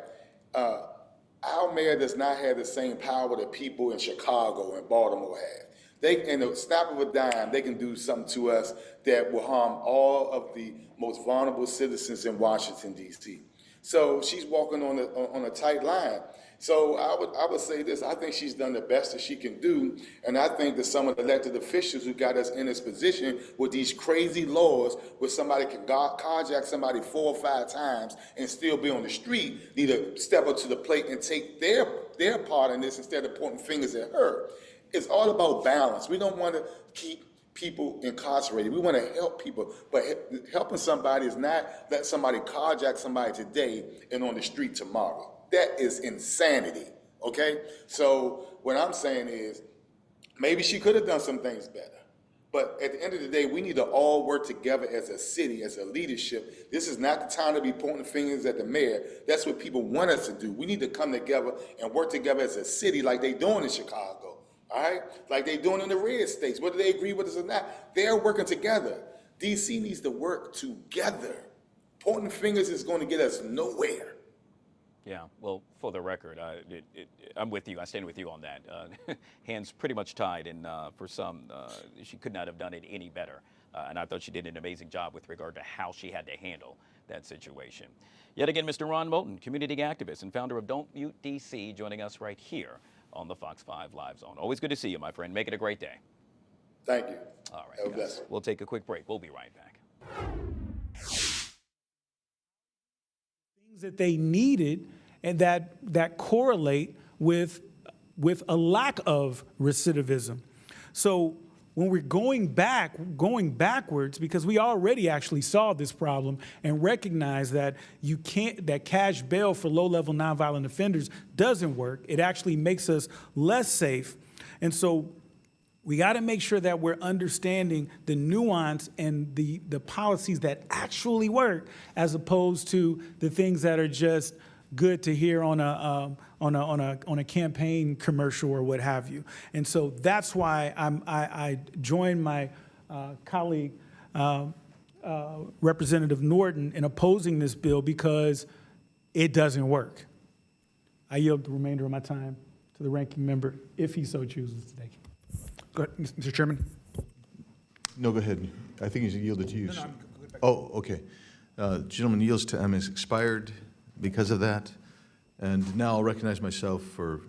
Our mayor does not have the same power that people in Chicago and Baltimore have. They, in the snap of a dime, they can do something to us that will harm all of the most vulnerable citizens in Washington, D.C. So she's walking on a tight line. So I would say this. I think she's done the best that she can do, and I think that some of the elected officials who got us in this position with these crazy laws where somebody can carjack somebody 4 or 5 times and still be on the street need to step up to the plate and take their part in this instead of pointing fingers at her. It's all about balance. We don't want to keep people incarcerated. We want to help people, but helping somebody is not let somebody carjack somebody today and on the street tomorrow. That is insanity, okay? So what I'm saying is maybe she could have done some things better, But at the end of the day, we need to all work together as a city, as a leadership. This is not the time to be pointing fingers at the mayor. That's what people want us to do. We need to come together and work together as a city like they doing in Chicago, all right? Like they doing in the red states, whether they agree with us or not. They're working together. DC needs to work together. Pointing fingers is going to get us nowhere. Yeah, well, for the record, I'm with you. I stand with you on that. Hands pretty much tied, and for some, she could not have done it any better. And I thought she did an amazing job with regard to how she had to handle that situation. Yet again, Mr. Ron Moulton, community activist and founder of Don't Mute DC, joining us right here on the Fox 5 Live Zone. Always good to see you, my friend. Make it a great day. Thank you. All right, Have a guys. blessing. We'll take a quick break. We'll be right back. Things that they needed and that correlate with a lack of recidivism. So when we're going backwards, because we already actually saw this problem and recognize that that cash bail for low-level nonviolent offenders doesn't work. It actually makes us less safe. And so we got to make sure that we're understanding the nuance and the policies that actually work, as opposed to the things that are just good to hear on a campaign commercial or what have you. And so that's why I joined my colleague, Representative Norton, in opposing this bill, because it doesn't work. I yield the remainder of my time to the ranking member, if he so chooses to take it. Go ahead, Mr. Chairman. No, go ahead. I think he's yielded to you. Oh, okay. Gentleman yields to time has expired because of that. And now I'll recognize myself for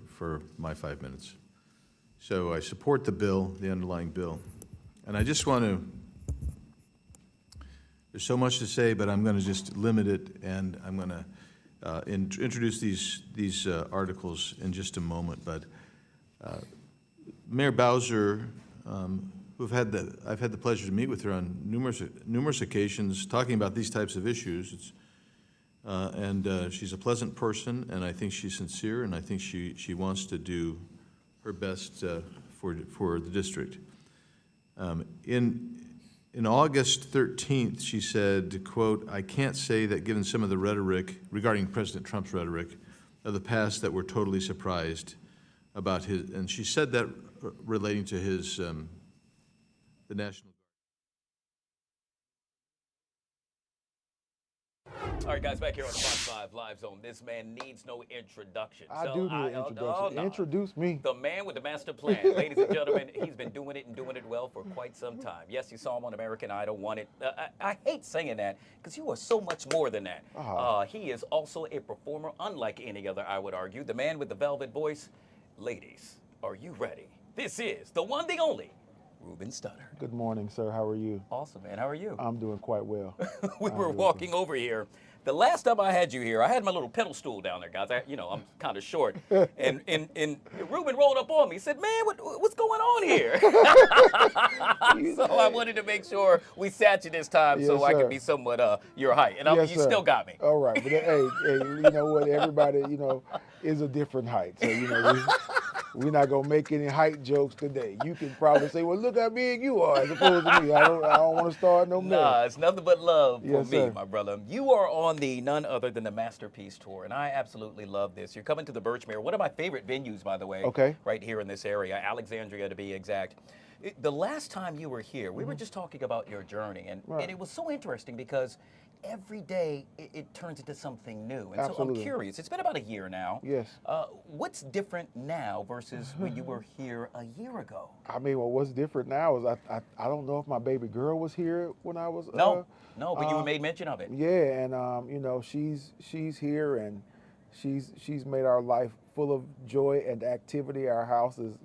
my 5 minutes. So I support the bill, the underlying bill. And I just want to, there's so much to say, but I'm going to just limit it, and I'm going to introduce these articles in just a moment. But Mayor Bowser, I've had the pleasure to meet with her on numerous occasions, talking about these types of issues. And she's a pleasant person, and I think she's sincere, and I think she wants to do her best for the district. In August 13th, she said, quote, "I can't say that given some of the rhetoric regarding President Trump's rhetoric of the past that we're totally surprised about his," and she said that relating to his, the National Guard. All right, guys, back here on the Fox 5 Live Zone. This man needs no introduction. I do need an introduction. No. Introduce me. The man with the master plan. Ladies and gentlemen, he's been doing it and doing it well for quite some time. Yes, you saw him on American Idol, won it. I hate saying that because you are so much more than that. He is also a performer unlike any other, I would argue. The man with the velvet voice. Ladies, are you ready? This is the one, the only, Ruben Studdard. Good morning, sir. How are you? Awesome, man. How are you? I'm doing quite well. We were walking over here. The last time I had you here, I had my little pedal stool down there, guys. I'm kind of short. And Ruben rolled up on me. He said, "Man, what's going on here?" So I wanted to make sure we sat you this time, so I could be somewhat your height. And Yes, you still got me. All right. But hey, you know what? Everybody, is a different height. So, we're not going to make any height jokes today. You can probably say, "Well, look how big you are," as opposed to me. I don't want to start no mess. Nah, it's nothing but love for me, sir. my brother. You are on the none other than the Masterpiece Tour, and I absolutely love this. You're coming to the Birchmere, one of my favorite venues, by the way. Okay. Right here in this area, Alexandria to be exact. The last time you were here, we were just talking about your journey, and it was so interesting because every day it turns into something new. And so I'm curious, it's been about a year now. Yes. What's different now versus when you were here a year ago? I mean, well, what's different now is I don't know if my baby girl was here when I was. No, but you made mention of it. Yeah, and she's here, and she's made our life full of joy and activity. Our house is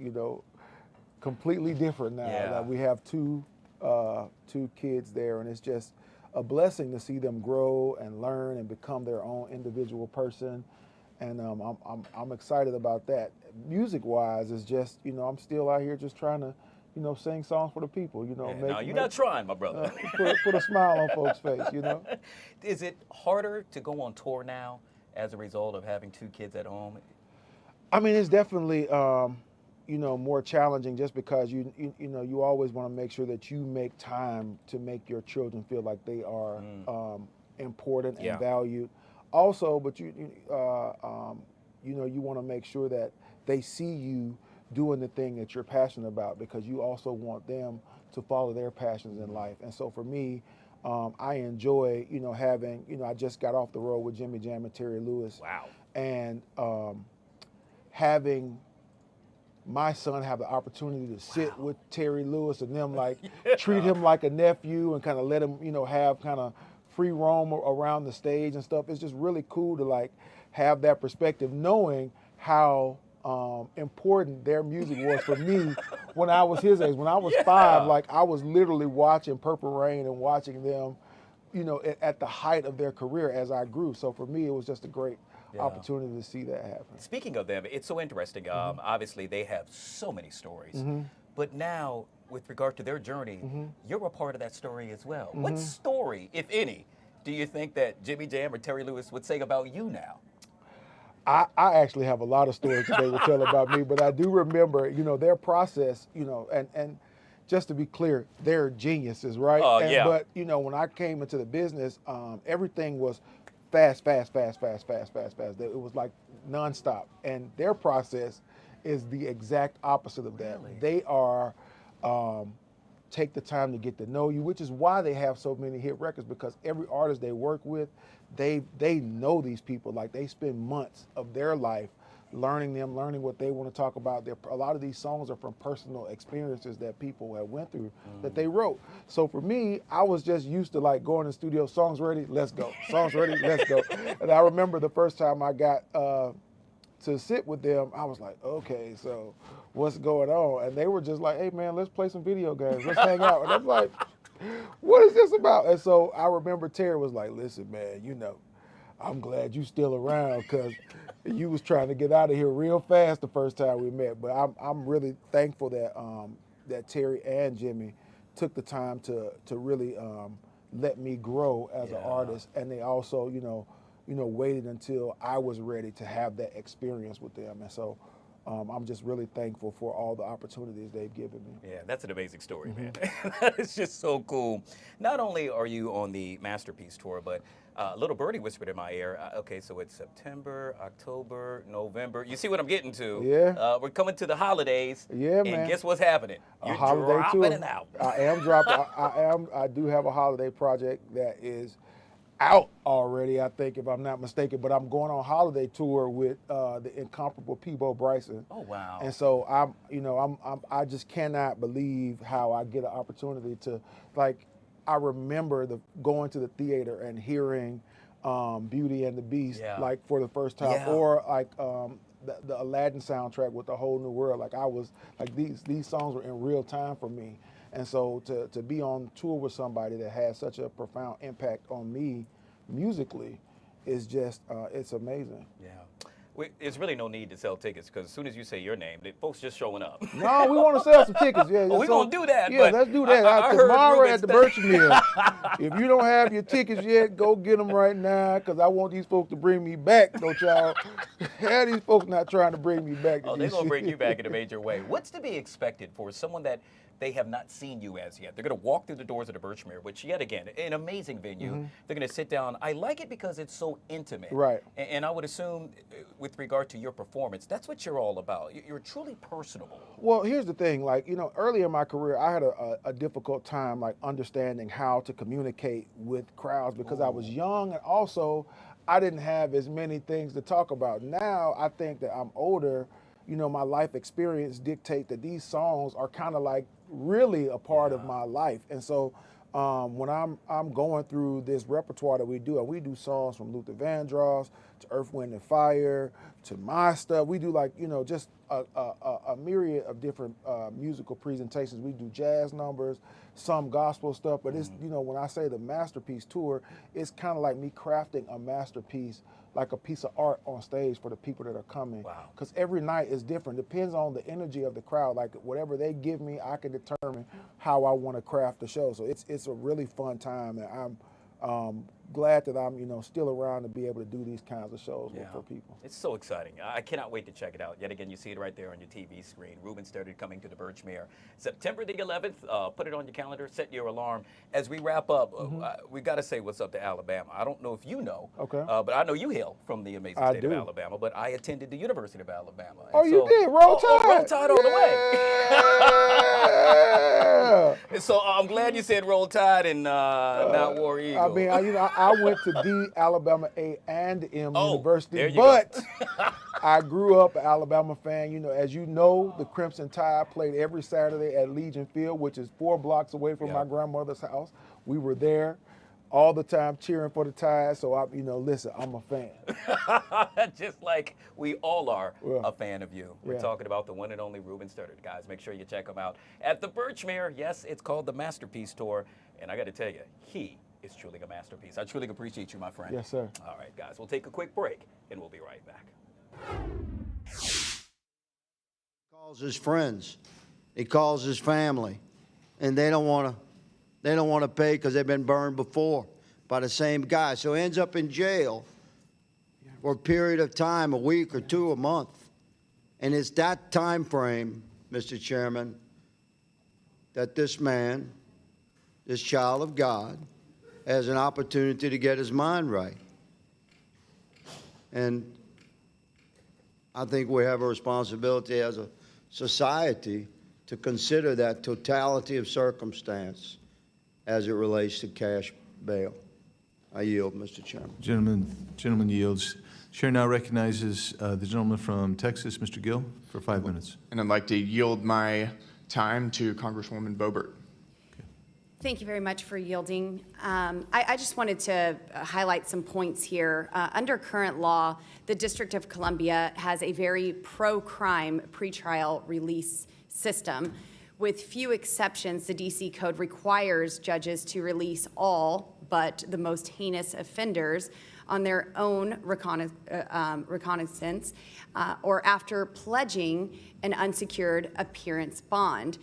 completely different now. Yeah. We have two kids there, and it's just a blessing to see them grow and learn and become their own individual person. And I'm excited about that. Music-wise, it's just I'm still out here just trying to sing songs for the people. No, you're not trying, my brother. Put a smile on folks' face. Is it harder to go on tour now as a result of having two kids at home? I mean, it's definitely more challenging just because you always want to make sure that you make time to make your children feel like they are important and valued. Also, but you want to make sure that they see you doing the thing that you're passionate about, because you also want them to follow their passions in life. And so for me, I enjoy, having, I just got off the road with Jimmy Jam and Terry Lewis. Wow. And having my son have the opportunity to sit with Terry Lewis and them treat him like a nephew and kind of let him, have kind of free roam around the stage and stuff. It's just really cool to have that perspective, knowing how important their music was for me when I was his age. When I was 5, I was literally watching Purple Rain and watching them, at the height of their career as I grew. So for me, it was just a great opportunity to see that happen. Speaking of them, it's so interesting. Obviously, they have so many stories. But now, with regard to their journey, you're a part of that story as well. What story, if any, do you think that Jimmy Jam or Terry Lewis would say about you now? I actually have a lot of stories that they would tell about me, but I do remember, their process, and just to be clear, they're geniuses, right? But, when I came into the business, everything was fast. It was like nonstop. And their process is the exact opposite of that. Really? They are take the time to get to know you, which is why they have so many hit records, because every artist they work with, they know these people. They spend months of their life learning them, learning what they want to talk about. A lot of these songs are from personal experiences that people have went through that they wrote. So for me, I was just used to going in the studio, songs ready, let's go. Songs ready, let's go. And I remember the first time I got to sit with them, I was like, okay, so what's going on? And they were just like, hey man, let's play some video games, let's hang out. And I'm like, what is this about? And so I remember Terry was like, listen man, I'm glad you still around, because you was trying to get out of here real fast the first time we met. But I'm really thankful that that Terry and Jimmy took the time to really let me grow as an artist, and they also waited until I was ready to have that experience with them. And so I'm just really thankful for all the opportunities they've given me. Yeah, that's an amazing story, man. That is just so cool. Not only are you on the Masterpiece Tour, but Little Birdie whispered in my ear, okay, so it's September, October, November. You see what I'm getting to? Yeah. We're coming to the holidays. Yeah, man. And guess what's happening? You're holiday dropping tour. an album. I am dropping. I do have a holiday project that is out already, I think, if I'm not mistaken. But I'm going on holiday tour with the incomparable Peebo Bryson. Oh wow! And so I just cannot believe how I get an opportunity to I remember going to the theater and hearing Beauty and the Beast for the first time, or the Aladdin soundtrack with The Whole New World. I was these songs were in real time for me. And so to be on tour with somebody that has such a profound impact on me musically is just, it's amazing. Yeah. There's really no need to sell tickets, because as soon as you say your name, the folks just showing up. No, we want to sell some tickets. Yeah, we're going to do that. Yeah, let's do that. Tomorrow at the Birchmere. If you don't have your tickets yet, go get them right now, because I want these folks to bring me back, don't y'all? Yeah, these folks not trying to bring me back. Oh, they're going to bring you back in a major way. What's to be expected for someone that they have not seen you as yet? They're going to walk through the doors of the Birchmere, which, yet again, an amazing venue. They're going to sit down. I like it because it's so intimate. Right. And I would assume, with regard to your performance, that's what you're all about. You're truly personable. Well, here's the thing. Early in my career, I had a difficult time, understanding how to communicate with crowds, because I was young, and also I didn't have as many things to talk about. Now, I think that I'm older. My life experience dictate that these songs are kind of really a part of my life. And so when I'm going through this repertoire that we do, and we do songs from Luther Vandross to Earth, Wind and Fire to my stuff. We do just a myriad of different musical presentations. We do jazz numbers, some gospel stuff, but it's, when I say the Masterpiece Tour, it's kind of like me crafting a masterpiece, like a piece of art on stage for the people that are coming. Wow. Because every night is different. Depends on the energy of the crowd. Whatever they give me, I can determine how I want to craft the show. So it's a really fun time, and I'm glad that I'm, still around to be able to do these kinds of shows for people. It's so exciting. I cannot wait to check it out. Yet again, you see it right there on your TV screen. Ruben Studdard coming to the Birchmere, September the 11th. Put it on your calendar, set your alarm. As we wrap up, we got to say what's up to Alabama. I don't know if you know, but I know you hail from the amazing state of Alabama, but I attended the University of Alabama. Oh, you did? Roll Tide. Roll Tide all the way. And so I'm glad you said Roll Tide and not War Eagle. I mean, I went to the Alabama A&M University, you but I grew up an Alabama fan. As you know, the Crimson Tide played every Saturday at Legion Field, which is 4 blocks away from my grandmother's house. We were there all the time cheering for the Tide. So, listen, I'm a fan. Just like we all are a fan of you. We're talking about the one and only Ruben Studdard. Guys, make sure you check him out at the Birchmere. Yes, it's called the Masterpiece Tour. And I got to tell you, he is truly a masterpiece. I truly appreciate you, my friend. Yes, sir. All right, guys, we'll take a quick break, and we'll be right back. He calls his friends. He calls his family. And they don't want to pay because they've been burned before by the same guy. So he ends up in jail for a period of time, a week or two, a month. And it's that time frame, Mr. Chairman, that this man, this child of God, has an opportunity to get his mind right. And I think we have a responsibility as a society to consider that totality of circumstance as it relates to cash bail. I yield, Mr. Chairman. Gentleman yields. Chair now recognizes the gentleman from Texas, Mr. Gill, for 5 minutes. And I'd like to yield my time to Congresswoman Boebert. Thank you very much for yielding. I just wanted to highlight some points here. Under current law, the District of Columbia has a very pro-crime pretrial release system. With few exceptions, the DC Code requires judges to release all but the most heinous offenders on their own reconnaissance or after pledging an unsecured appearance bond.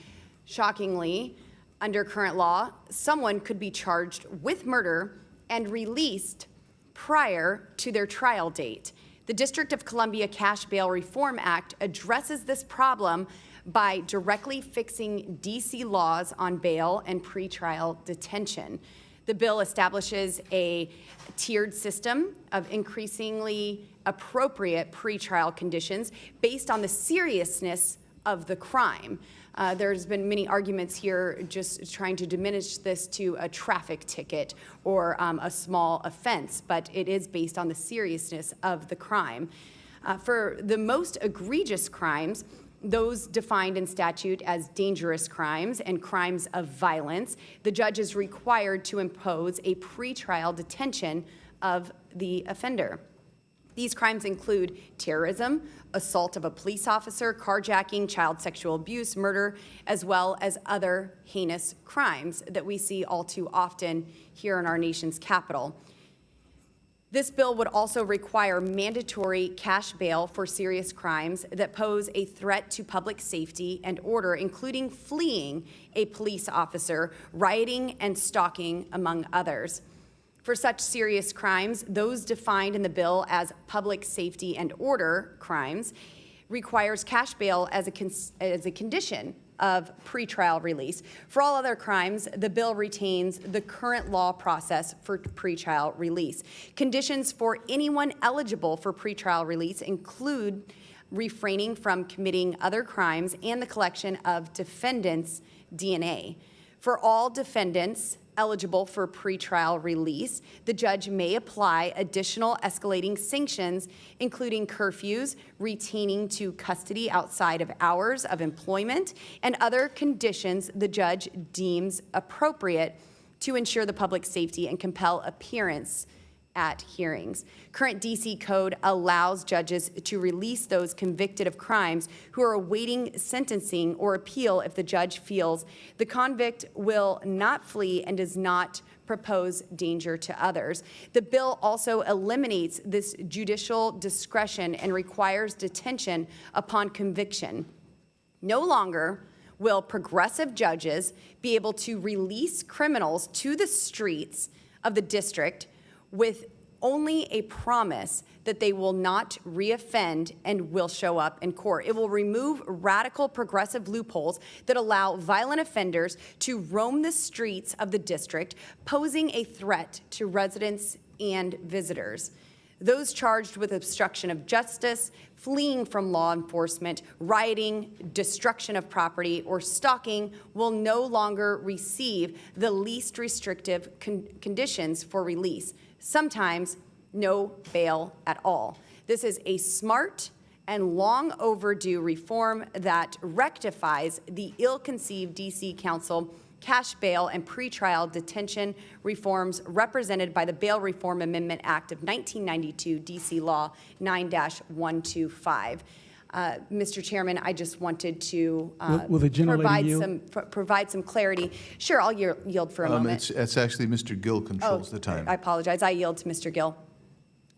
Shockingly, under current law, someone could be charged with murder and released prior to their trial date. The District of Columbia Cash Bail Reform Act addresses this problem by directly fixing DC laws on bail and pretrial detention. The bill establishes a tiered system of increasingly appropriate pretrial conditions based on the seriousness of the crime. There's been many arguments here just trying to diminish this to a traffic ticket or a small offense, but it is based on the seriousness of the crime. For the most egregious crimes, those defined in statute as dangerous crimes and crimes of violence, the judge is required to impose a pretrial detention of the offender. These crimes include terrorism, assault of a police officer, carjacking, child sexual abuse, murder, as well as other heinous crimes that we see all too often here in our nation's capital. This bill would also require mandatory cash bail for serious crimes that pose a threat to public safety and order, including fleeing a police officer, rioting, and stalking, among others. For such serious crimes, those defined in the bill as public safety and order crimes, requires cash bail as a condition of pretrial release. For all other crimes, the bill retains the current law process for pretrial release. Conditions for anyone eligible for pretrial release include refraining from committing other crimes and the collection of defendants' DNA. For all defendants eligible for pretrial release, the judge may apply additional escalating sanctions, including curfews, retaining to custody outside of hours of employment, and other conditions the judge deems appropriate to ensure the public safety and compel appearance at hearings. Current DC Code allows judges to release those convicted of crimes who are awaiting sentencing or appeal if the judge feels the convict will not flee and does not propose danger to others. The bill also eliminates this judicial discretion and requires detention upon conviction. No longer will progressive judges be able to release criminals to the streets of the district with only a promise that they will not reoffend and will show up in court. It will remove radical progressive loopholes that allow violent offenders to roam the streets of the district, posing a threat to residents and visitors. Those charged with obstruction of justice, fleeing from law enforcement, rioting, destruction of property, or stalking will no longer receive the least restrictive conditions for release, sometimes no bail at all. This is a smart and long overdue reform that rectifies the ill-conceived D.C. Council cash bail and pretrial detention reforms represented by the Bail Reform Amendment Act of 1992, D.C. Law 9-125. Mr. Chairman, I just wanted to provide some clarity. Sure, I'll yield for a moment. It's actually Mr. Gill controls the time. I apologize. I yield to Mr. Gill.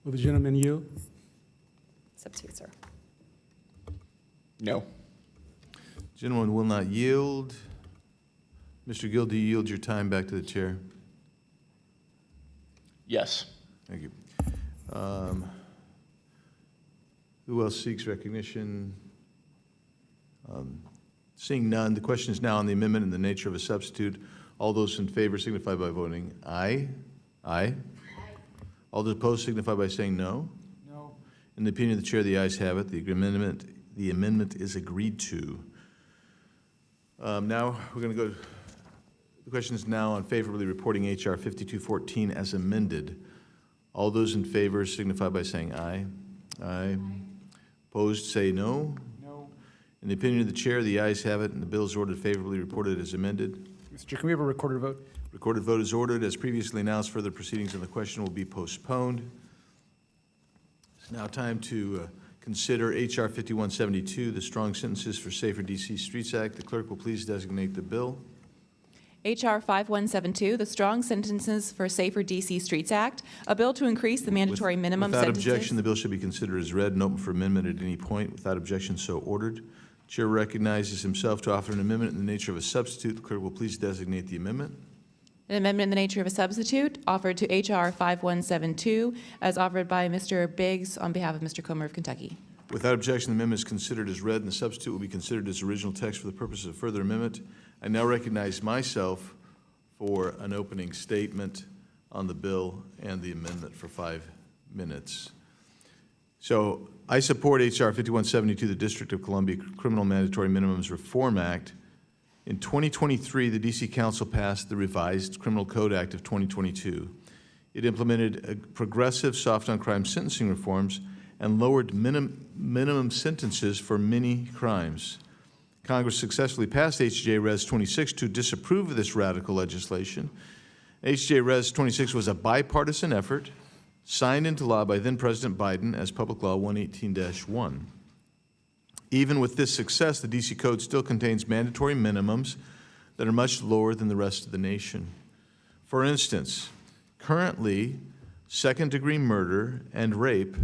Will the gentleman yield? It's up to you, sir. No. Gentleman will not yield. Mr. Gill, do you yield your time back to the chair? Yes. Thank you. Who else seeks recognition? Seeing none, the question is now on the amendment in the nature of a substitute. All those in favor signify by voting aye. Aye. All those opposed signify by saying no. No. In the opinion of the chair, the ayes have it. The amendment is agreed to. Now we're going to go. The question is now on favorably reporting H.R. 5214 as amended. All those in favor signify by saying aye. Aye. Opposed say no. No. In the opinion of the chair, the ayes have it, and the bill is ordered favorably reported as amended. Mr. Chair, can we have a recorded vote? Recorded vote is ordered. As previously announced, further proceedings on the question will be postponed. It's now time to consider H.R. 5172, the Strong Sentences for Safer D.C. Streets Act. The clerk will please designate the bill. H.R. 5172, the Strong Sentences for Safer D.C. Streets Act, a bill to increase the mandatory minimum Without sentences. objection, the bill should be considered as read and open for amendment at any point. Without objection, so ordered. Chair recognizes himself to offer an amendment in the nature of a substitute. The clerk will please designate the amendment. An amendment in the nature of a substitute offered to H.R. 5172 as offered by Mr. Biggs on behalf of Mr. Comer of Kentucky. Without objection, the amendment is considered as read and the substitute will be considered as original text for the purposes of further amendment. I now recognize myself for an opening statement on the bill and the amendment for 5 minutes. So I support H.R. 5172, the District of Columbia Criminal Mandatory Minimums Reform Act. In 2023, the D.C. Council passed the revised Criminal Code Act of 2022. It implemented progressive soft-on-crime sentencing reforms and lowered minimum sentences for many crimes. Congress successfully passed H.J. Res. 26 to disapprove of this radical legislation. H.J. Res. 26 was a bipartisan effort signed into law by then-President Biden as Public Law 118-1. Even with this success, the D.C. Code still contains mandatory minimums that are much lower than the rest of the nation. For instance, currently, second-degree murder and rape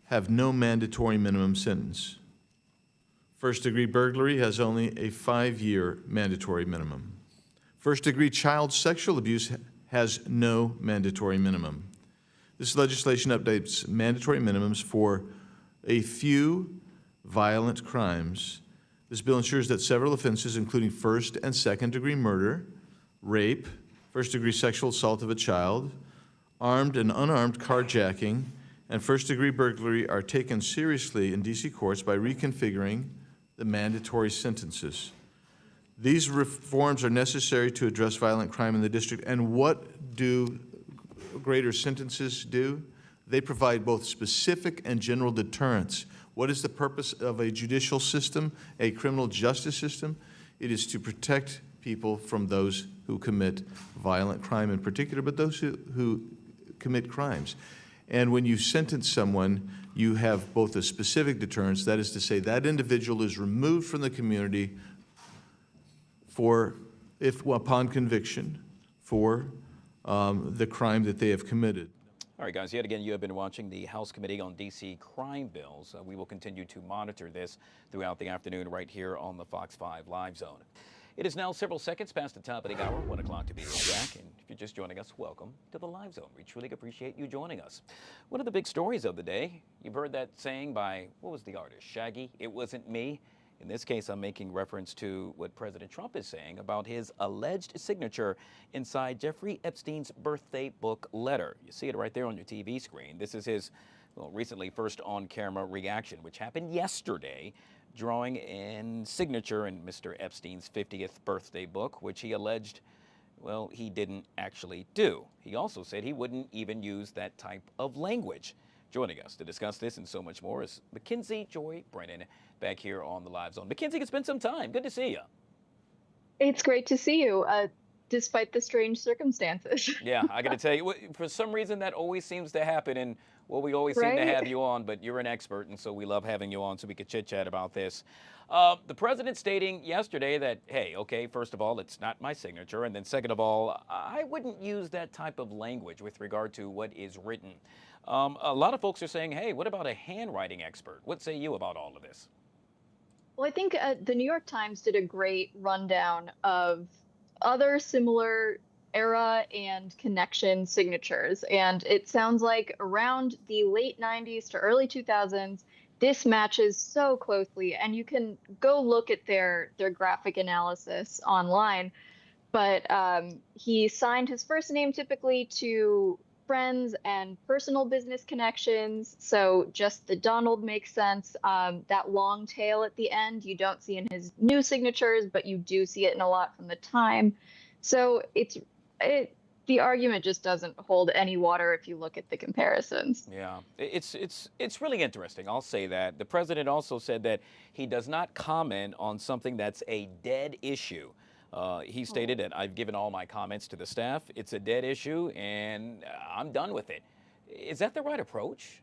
have no mandatory minimum sentence. First-degree burglary has only a 5-year mandatory minimum. First-degree child sexual abuse has no mandatory minimum. This legislation updates mandatory minimums for a few violent crimes. This bill ensures that several offenses, including first and second-degree murder, rape, first-degree sexual assault of a child, armed and unarmed carjacking, and first-degree burglary are taken seriously in D.C. courts by reconfiguring the mandatory sentences. These reforms are necessary to address violent crime in the district. And what do greater sentences do? They provide both specific and general deterrence. What is the purpose of a judicial system, a criminal justice system? It is to protect people from those who commit violent crime in particular, but those who commit crimes. And when you sentence someone, you have both a specific deterrence, that is to say that individual is removed from the community upon conviction for the crime that they have committed. All right, guys, yet again, you have been watching the House Committee on D.C. Crime Bills. We will continue to monitor this throughout the afternoon right here on the Fox 5 Live Zone. It is now several seconds past the top of the hour, 1 o'clock to be exact. And if you're just joining us, welcome to the Live Zone. We truly appreciate you joining us. One of the big stories of the day, you've heard that saying by, what was the artist, Shaggy? It wasn't me. In this case, I'm making reference to what President Trump is saying about his alleged signature inside Jeffrey Epstein's birthday book letter. You see it right there on your TV screen. This is his recently first on-camera reaction, which happened yesterday, drawing in signature in Mr. Epstein's 50th birthday book, which he alleged, well, he didn't actually do. He also said he wouldn't even use that type of language. Joining us to discuss this and so much more is Mackenzie Joy Brennan back here on the Live Zone. Mackenzie, it's been some time. Good to see you. It's great to see you, despite the strange circumstances. Yeah, I got to tell you, for some reason that always seems to happen, and well, we always seem to have you on, but you're an expert, and so we love having you on so we could chit-chat about this. The president stating yesterday that, hey, okay, first of all, it's not my signature, and then second of all, I wouldn't use that type of language with regard to what is written. A lot of folks are saying, hey, what about a handwriting expert? What say you about all of this? Well, I think the New York Times did a great rundown of other similar era and connection signatures. And it sounds like around the late 90s to early 2000s, this matches so closely. And you can go look at their graphic analysis online. But he signed his first name typically to friends and personal business connections. So just the Donald makes sense. That long tail at the end, you don't see in his new signatures, but you do see it in a lot from the time. So the argument just doesn't hold any water if you look at the comparisons. Yeah, it's really interesting. I'll say that. The president also said that he does not comment on something that's a dead issue. He stated that I've given all my comments to the staff. It's a dead issue, and I'm done with it. Is that the right approach?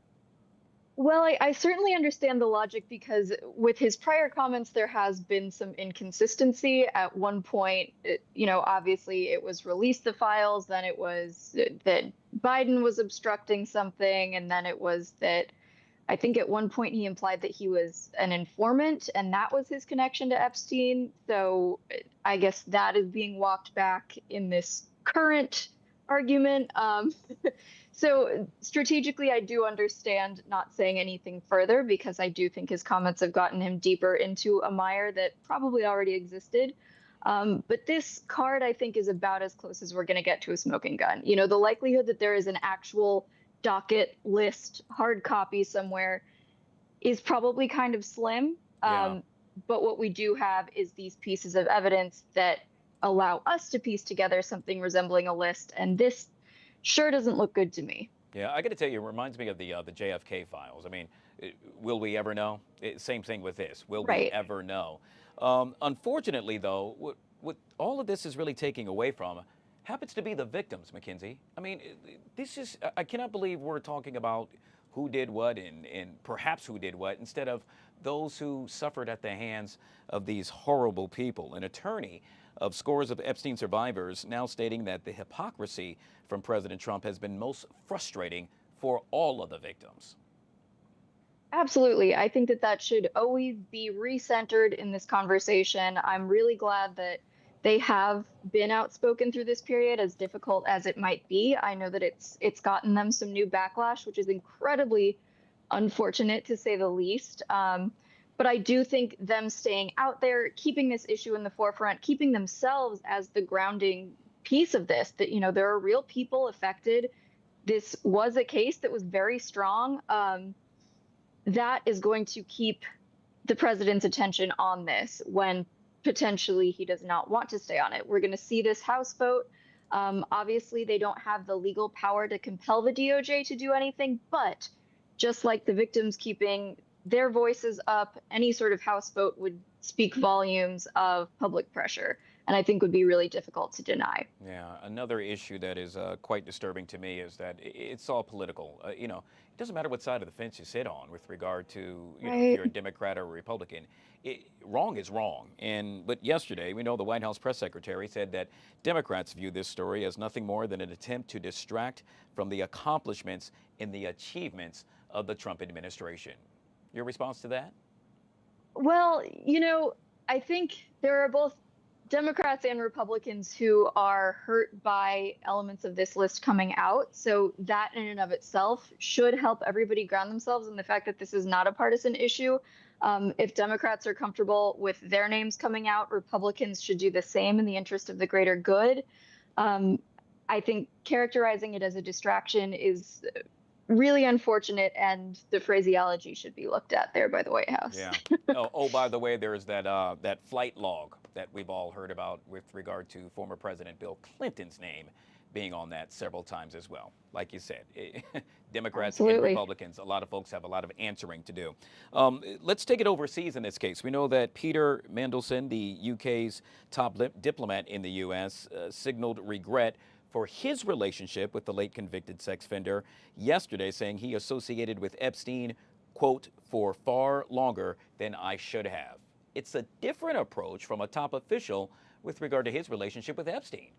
Well, I certainly understand the logic because with his prior comments, there has been some inconsistency. At one point, obviously it was release the files, then it was that Biden was obstructing something, and then it was that I think at one point he implied that he was an informant, and that was his connection to Epstein. So I guess that is being walked back in this current argument. So strategically, I do understand not saying anything further because I do think his comments have gotten him deeper into a mire that probably already existed. But this card, I think, is about as close as we're going to get to a smoking gun. The likelihood that there is an actual docket list hard copy somewhere is probably kind of slim. Yeah. But what we do have is these pieces of evidence that allow us to piece together something resembling a list. And this sure doesn't look good to me. Yeah, I got to tell you, it reminds me of the JFK files. I mean, will we ever know? Same thing with this. Will we ever know? Unfortunately, though, what all of this is really taking away from happens to be the victims, Mackenzie. I mean, I cannot believe we're talking about who did what and perhaps who did what instead of those who suffered at the hands of these horrible people. An attorney of scores of Epstein survivors now stating that the hypocrisy from President Trump has been most frustrating for all of the victims. Absolutely. I think that should always be recentered in this conversation. I'm really glad that they have been outspoken through this period, as difficult as it might be. I know that it's gotten them some new backlash, which is incredibly unfortunate to say the least. But I do think them staying out there, keeping this issue in the forefront, keeping themselves as the grounding piece of this, that, there are real people affected. This was a case that was very strong. That is going to keep the president's attention on this when potentially he does not want to stay on it. We're going to see this House vote. Obviously, they don't have the legal power to compel the DOJ to do anything, but just like the victims keeping their voices up, any sort of House vote would speak volumes of public pressure, and I think would be really difficult to deny. Yeah, another issue that is quite disturbing to me is that it's all political. It doesn't matter what side of the fence you sit on with regard to, if you're a Democrat or a Republican. Wrong is wrong. But yesterday, we know the White House press secretary said that Democrats view this story as nothing more than an attempt to distract from the accomplishments and the achievements of the Trump administration. Your response to that? Well, I think there are both Democrats and Republicans who are hurt by elements of this list coming out. So that in and of itself should help everybody ground themselves in the fact that this is not a partisan issue. If Democrats are comfortable with their names coming out, Republicans should do the same in the interest of the greater good. I think characterizing it as a distraction is really unfortunate, and the phraseology should be looked at there by the White House. Yeah. Oh, by the way, there's that that flight log that we've all heard about with regard to former President Bill Clinton's name being on that several times as well. Like you said, Democrats and Republicans, a lot of folks have a lot of answering to do. Let's take it overseas in this case. We know that Peter Mandelson, the UK's top diplomat in the U.S., signaled regret for his relationship with the late convicted sex offender yesterday, saying he associated with Epstein, quote, for far longer than I should have. It's a different approach from a top official with regard to his relationship with Epstein.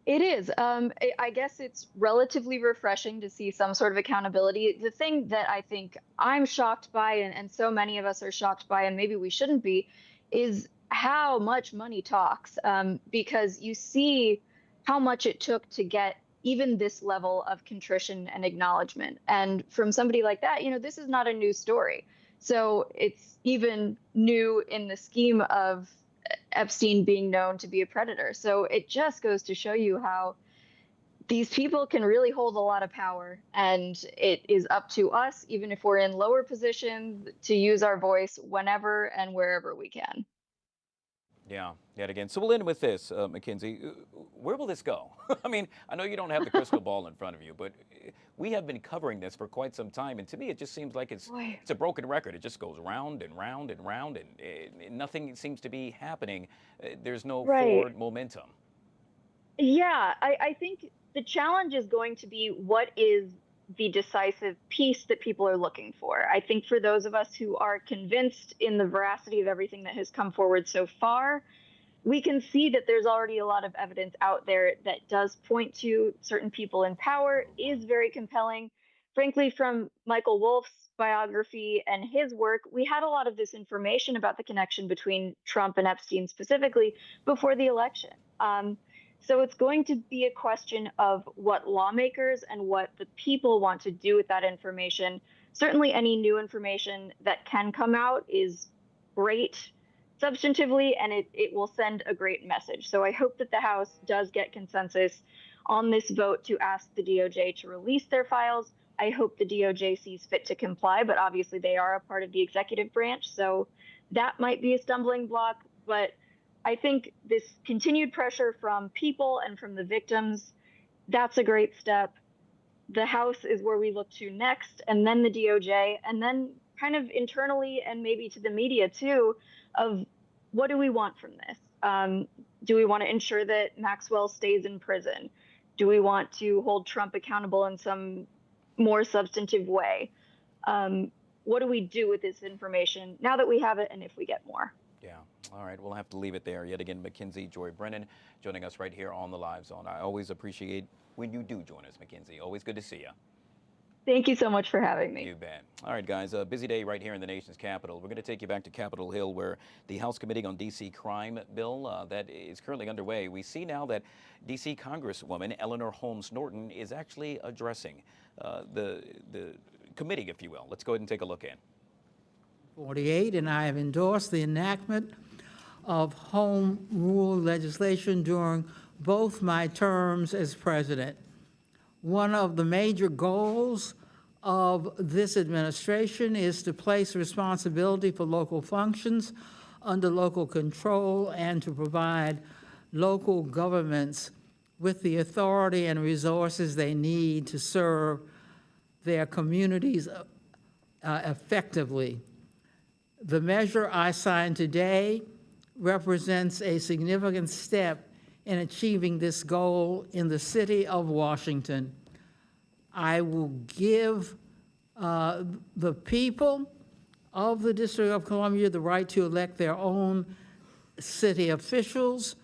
It is. I guess it's relatively refreshing to see some sort of accountability. The thing that I think I'm shocked by, and so many of us are shocked by, and maybe we shouldn't be, is how much money talks. Because you see how much it took to get even this level of contrition and acknowledgement. And from somebody like that, you know, this is not a new story. So it's even new in the scheme of Epstein being known to be a predator. So it just goes to show you how these people can really hold a lot of power, and it is up to us, even if we're in lower positions, to use our voice whenever and wherever we can. Yeah, yet again. So we'll end with this, Mackenzie. Where will this go? I mean, I know you don't have the crystal ball in front of you, but we have been covering this for quite some time, and to me, it just seems like it's a broken record. It just goes round and round and round, and nothing seems to be happening. There's no forward momentum. Yeah, I think the challenge is going to be, what is the decisive piece that people are looking for? I think for those of us who are convinced in the veracity of everything that has come forward so far, we can see that there's already a lot of evidence out there that does point to certain people in power, is very compelling. Frankly, from Michael Wolff's biography and his work, we had a lot of this information about the connection between Trump and Epstein specifically before the election. So it's going to be a question of what lawmakers and what the people want to do with that information. Certainly any new information that can come out is great substantively, and it will send a great message. So I hope that the House does get consensus on this vote to ask the DOJ to release their files. I hope the DOJ sees fit to comply, but obviously they are a part of the executive branch, so that might be a stumbling block. But I think this continued pressure from people and from the victims, that's a great step. The House is where we look to next, and then the DOJ, and then kind of internally and maybe to the media too, of what do we want from this? Do we want to ensure that Maxwell stays in prison? Do we want to hold Trump accountable in some more substantive way? What do we do with this information now that we have it, and if we get more? Yeah. All right. We'll have to leave it there. Yet again, Mackenzie Joy Brennan joining us right here on the Live Zone. I always appreciate when you do join us, Mackenzie. Always good to see you. Thank you so much for having me. You bet. All right, guys, a busy day right here in the nation's capital. We're going to take you back to Capitol Hill, where the House Committee on D.C. Crime bill that is currently underway. We see now that D.C. Congresswoman Eleanor Holmes Norton is actually addressing the committee, if you will. Let's go ahead and take a look in. 48, and I have endorsed the enactment of home rule legislation during both my terms as president. One of the major goals of this administration is to place responsibility for local functions under local control and to provide local governments with the authority and resources they need to serve their communities effectively. The measure I signed today represents a significant step in achieving this goal in the city of Washington. I will give the people of the District of Columbia the right to elect their own city officials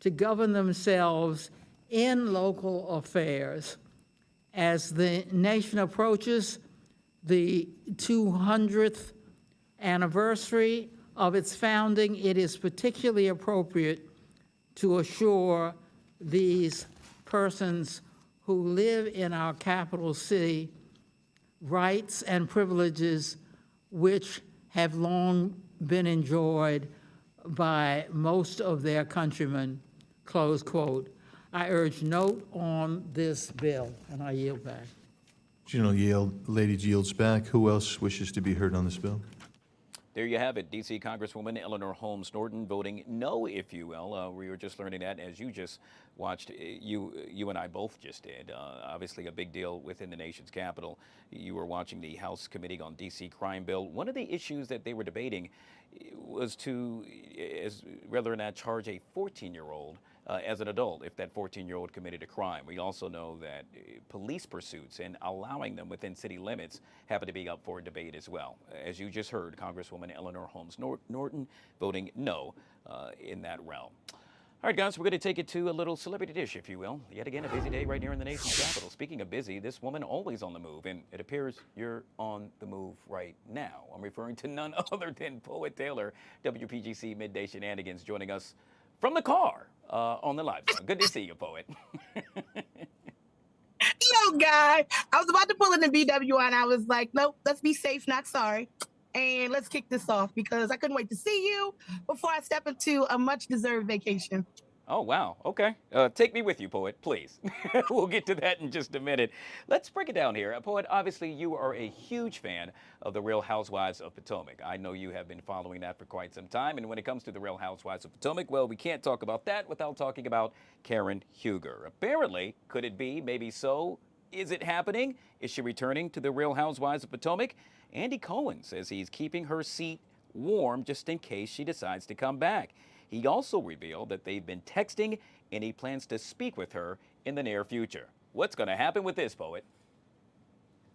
to govern themselves in local affairs. As the nation approaches the 200th anniversary of its founding, it is particularly appropriate to assure these persons who live in our capital city rights and privileges which have long been enjoyed by most of their countrymen, close quote. I urge note on this bill, and I yield back. General Lady yields back. Who else wishes to be heard on this bill? There you have it, D.C. Congresswoman Eleanor Holmes Norton voting no, if you will. We were just learning that as you just watched, you and I both just did. Obviously a big deal within the nation's capital. You were watching the House Committee on D.C. Crime Bill. One of the issues that they were debating was whether or not charge a 14-year-old as an adult if that 14-year-old committed a crime. We also know that police pursuits and allowing them within city limits happen to be up for debate as well. As you just heard, Congresswoman Eleanor Holmes Norton voting no in that realm. All right, guys, we're going to take it to a little celebrity dish, if you will. Yet again, a busy day right here in the nation's capital. Speaking of busy, this woman always on the move, and it appears you're on the move right now. I'm referring to none other than Poet Taylor, WPGC Midday Shenanigans, joining us from the car on the live zone. Good to see you, Poet. Yo, Guy, I was about to pull in the BWI, and I was like, nope, let's be safe, not sorry. And let's kick this off because I couldn't wait to see you before I step into a much-deserved vacation. Oh, wow. Okay. Take me with you, Poet, please. We'll get to that in just a minute. Let's break it down here. Poet, obviously you are a huge fan of the Real Housewives of Potomac. I know you have been following that for quite some time. And when it comes to the Real Housewives of Potomac, well, we can't talk about that without talking about Karen Huger. Apparently, could it be? Maybe so. Is it happening? Is she returning to the Real Housewives of Potomac? Andy Cohen says he's keeping her seat warm just in case she decides to come back. He also revealed that they've been texting and he plans to speak with her in the near future. What's going to happen with this, Poet?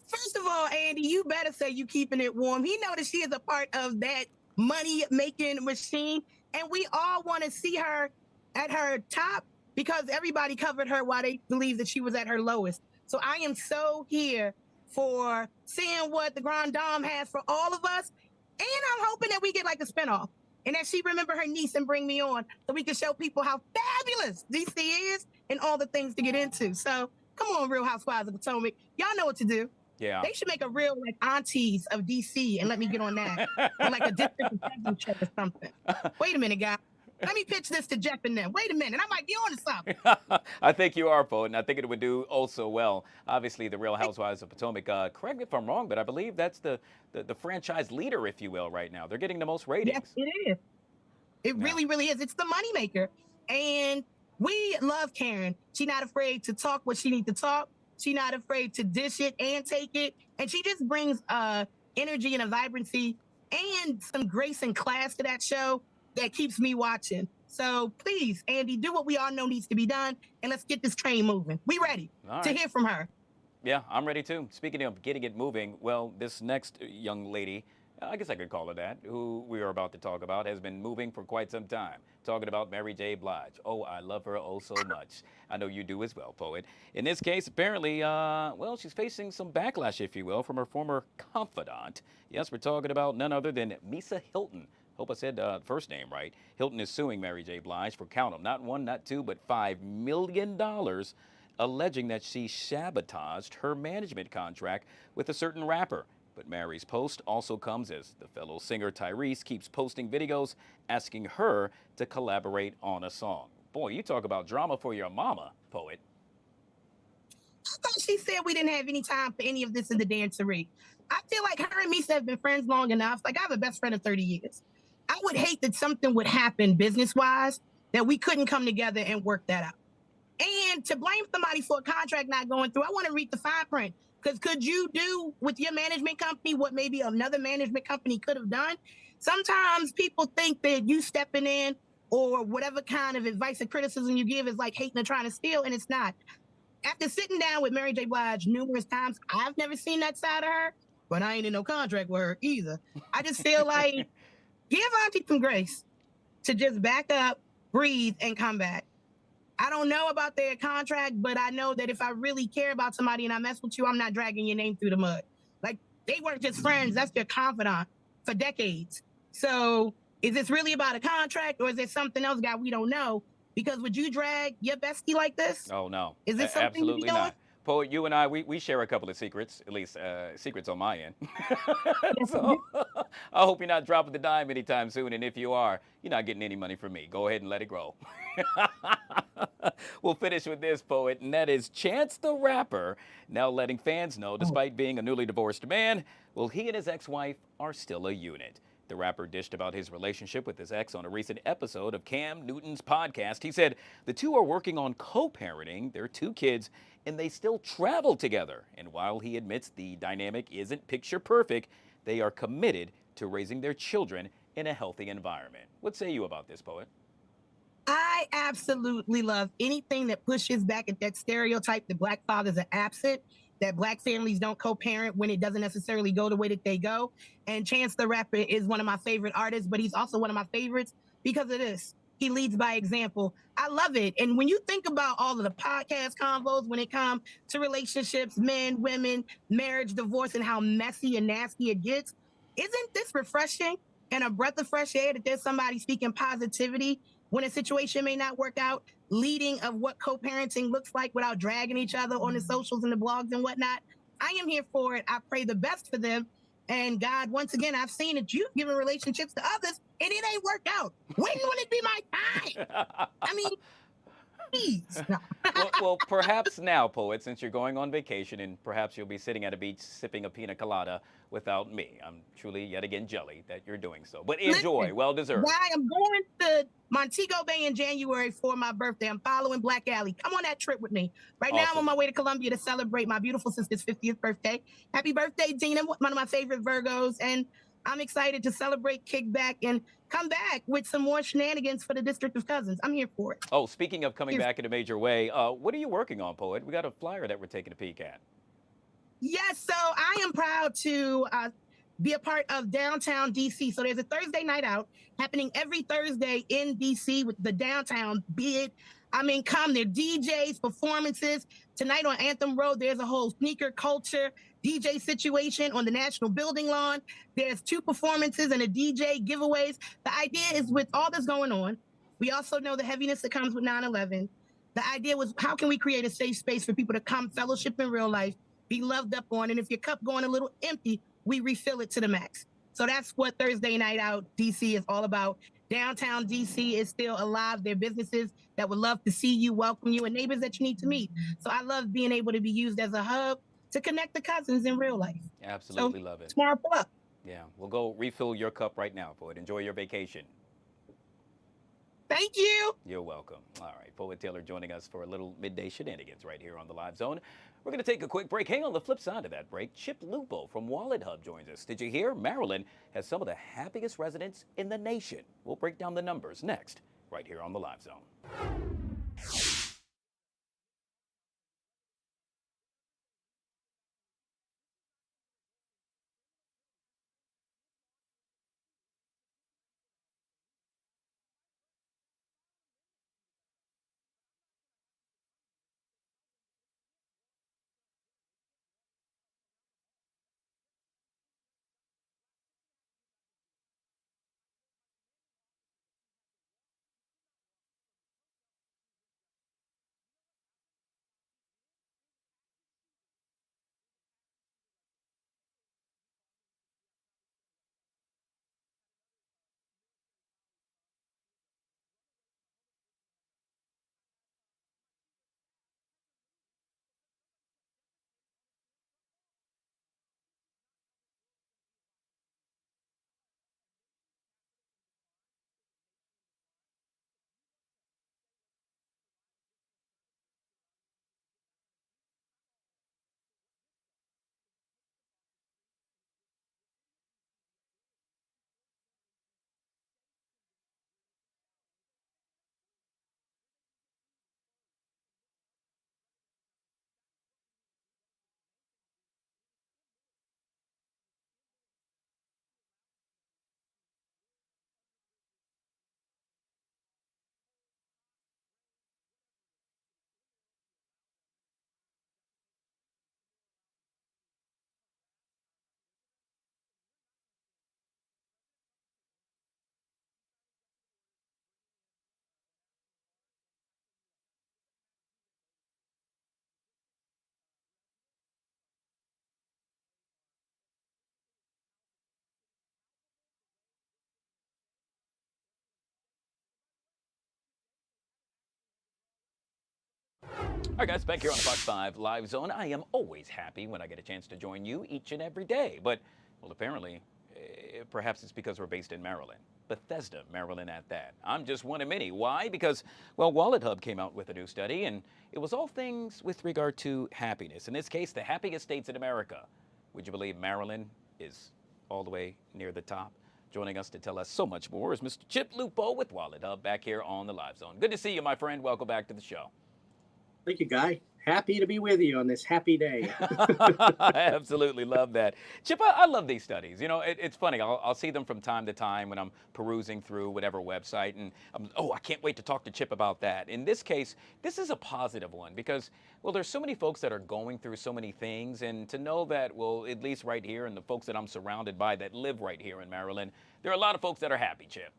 First of all, Andy, you better say you keeping it warm. He knows that she is a part of that money-making machine, and we all want to see her at her top because everybody covered her while they believed that she was at her lowest. So I am so here for seeing what the Grand Dame has for all of us. And I'm hoping that we get like a spinoff and that she remember her niece and bring me on so we can show people how fabulous DC is and all the things to get into. So come on, Real Housewives of Potomac. Y'all know what to do. Yeah. They should make a real like aunties of DC and let me get on that. Or like a district show or something. Wait a minute, guys. Let me pitch this to Jeff and them. Wait a minute, I might be on to something. I think you are, Poet, and I think it would do also well. Obviously, the Real Housewives of Potomac, correct me if I'm wrong, but I believe that's the franchise leader, if you will, right now. They're getting the most ratings. Yes, it is. It really, really is. It's the moneymaker. And we love Karen. She's not afraid to talk what she needs to talk. She's not afraid to dish it and take it. And she just brings energy and a vibrancy and some grace and class to that show that keeps me watching. So please, Andy, do what we all know needs to be done, and let's get this train moving. We ready to hear from her. Yeah, I'm ready too. Speaking of getting it moving, well, this next young lady, I guess I could call her that, who we are about to talk about, has been moving for quite some time. Talking about Mary J. Blige. Oh, I love her oh so much. I know you do as well, Poet. In this case, apparently, well, she's facing some backlash, if you will, from her former confidant. Yes, we're talking about none other than Misa Hilton. Hope I said first name right. Hilton is suing Mary J. Blige for, count them, not one, not two, but $5 million, alleging that she sabotaged her management contract with a certain rapper. But Mary's post also comes as the fellow singer Tyrese keeps posting videos asking her to collaborate on a song. Boy, you talk about drama for your mama, Poet. I thought she said we didn't have any time for any of this in the dancery. I feel like her and Misa have been friends long enough. Like, I have a best friend of 30 years. I would hate that something would happen business-wise that we couldn't come together and work that out. And to blame somebody for a contract not going through, I want to read the fine print. Because could you do with your management company what maybe another management company could have done? Sometimes people think that you stepping in or whatever kind of advice or criticism you give is like hating or trying to steal, and it's not. After sitting down with Mary J. Blige numerous times, I've never seen that side of her, but I ain't in no contract with her either. I just feel like give Auntie some grace to just back up, breathe, and come back. I don't know about their contract, but I know that if I really care about somebody and I mess with you, I'm not dragging your name through the mud. Like, they weren't just friends. That's their confidant for decades. So Is this really about a contract, or is there something else, guy, we don't know? Because would you drag your bestie like this? Oh, no. Is this something you be Absolutely doing? not. Poet, you and I, we share a couple of secrets, at least secrets on my end. So I hope you're not dropping the dime anytime soon. And if you are, you're not getting any money from me. Go ahead and let it grow. We'll finish with this, Poet, and that is Chance the Rapper now letting fans know, despite being a newly divorced man, well, he and his ex-wife are still a unit. The rapper dished about his relationship with his ex on a recent episode of Cam Newton's podcast. He said the two are working on co-parenting their 2 kids, and they still travel together. And while he admits the dynamic isn't picture perfect, they are committed to raising their children in a healthy environment. What say you about this, Poet? I absolutely love anything that pushes back at that stereotype that Black fathers are absent, that Black families don't co-parent when it doesn't necessarily go the way that they go. And Chance the Rapper is one of my favorite artists, but he's also one of my favorites because of this. He leads by example. I love it. And when you think about all of the podcast convos when it comes to relationships, men, women, marriage, divorce, and how messy and nasty it gets, isn't this refreshing and a breath of fresh air that there's somebody speaking positivity when a situation may not work out, leading of what co-parenting looks like without dragging each other on the socials and the blogs and whatnot? I am here for it. I pray the best for them. And God, once again, I've seen that you've given relationships to others and it ain't worked out. When will it be my time? I mean, please. No. Well, perhaps now, Poet, since you're going on vacation and perhaps you'll be sitting at a beach sipping a pina colada without me. I'm truly yet again jelly that you're doing so. But enjoy, Listen, well deserved. I am going to Montego Bay in January for my birthday. I'm following Black Alley. Come on that trip with me. Right now, I'm on my way to Columbia to celebrate my beautiful sister's 50th birthday. Happy birthday, Dina, one of my favorite Virgos. And I'm excited to celebrate, kick back, and come back with some more shenanigans for the District of Cousins. I'm here for it. Oh, speaking of coming back in a major way, what are you working on, Poet? We got a flyer that we're taking a peek at. Yes, so I am proud to be a part of Downtown DC. So there's a Thursday night out happening every Thursday in DC with the downtown bid. I mean, come, there are DJs, performances. Tonight on Anthem Road, there's a whole sneaker culture DJ situation on the National Building lawn. There's 2 performances and a DJ giveaways. The idea is with all this going on, we also know the heaviness that comes with 9/11. The idea was, how can we create a safe space for people to come fellowship in real life, be loved up on, and if your cup going a little empty, we refill it to the max. So that's what Thursday Night Out DC is all about. Downtown DC is still alive. There are businesses that would love to see you, welcome you, and neighbors that you need to meet. So I love being able to be used as a hub to connect the cousins in real life. Absolutely love it. Tomorrow, pull up. Yeah, we'll go refill your cup right now, Poet. Enjoy your vacation. Thank you. You're welcome. All right, Poet Taylor joining us for a little midday shenanigans right here on the Live Zone. We're going to take a quick break. Hang on the flip side of that break. Chip Lupo from Wallet Hub joins us. Did you hear? Maryland has some of the happiest residents in the nation. We'll break down the numbers next, right here on the Live Zone. All right, guys, back here on the Fox 5 Live Zone. I am always happy when I get a chance to join you each and every day. But, well, apparently, perhaps it's because we're based in Maryland. Bethesda, Maryland at that. I'm just one of many. Why? Because, well, Wallet Hub came out with a new study, and it was all things with regard to happiness. In this case, the happiest states in America. Would you believe Maryland is all the way near the top? Joining us to tell us so much more is Mr. Chip Lupo with Wallet Hub back here on the Live Zone. Good to see you, my friend. Welcome back to the show. Thank you, Guy. Happy to be with you on this happy day. I absolutely love that. Chip, I love these studies. You know, it's funny. I'll see them from time to time when I'm perusing through whatever website, and I can't wait to talk to Chip about that. In this case, this is a positive one because, well, there's so many folks that are going through so many things, and to know that, well, at least right here, and the folks that I'm surrounded by that live right here in Maryland, there are a lot of folks that are happy, Chip.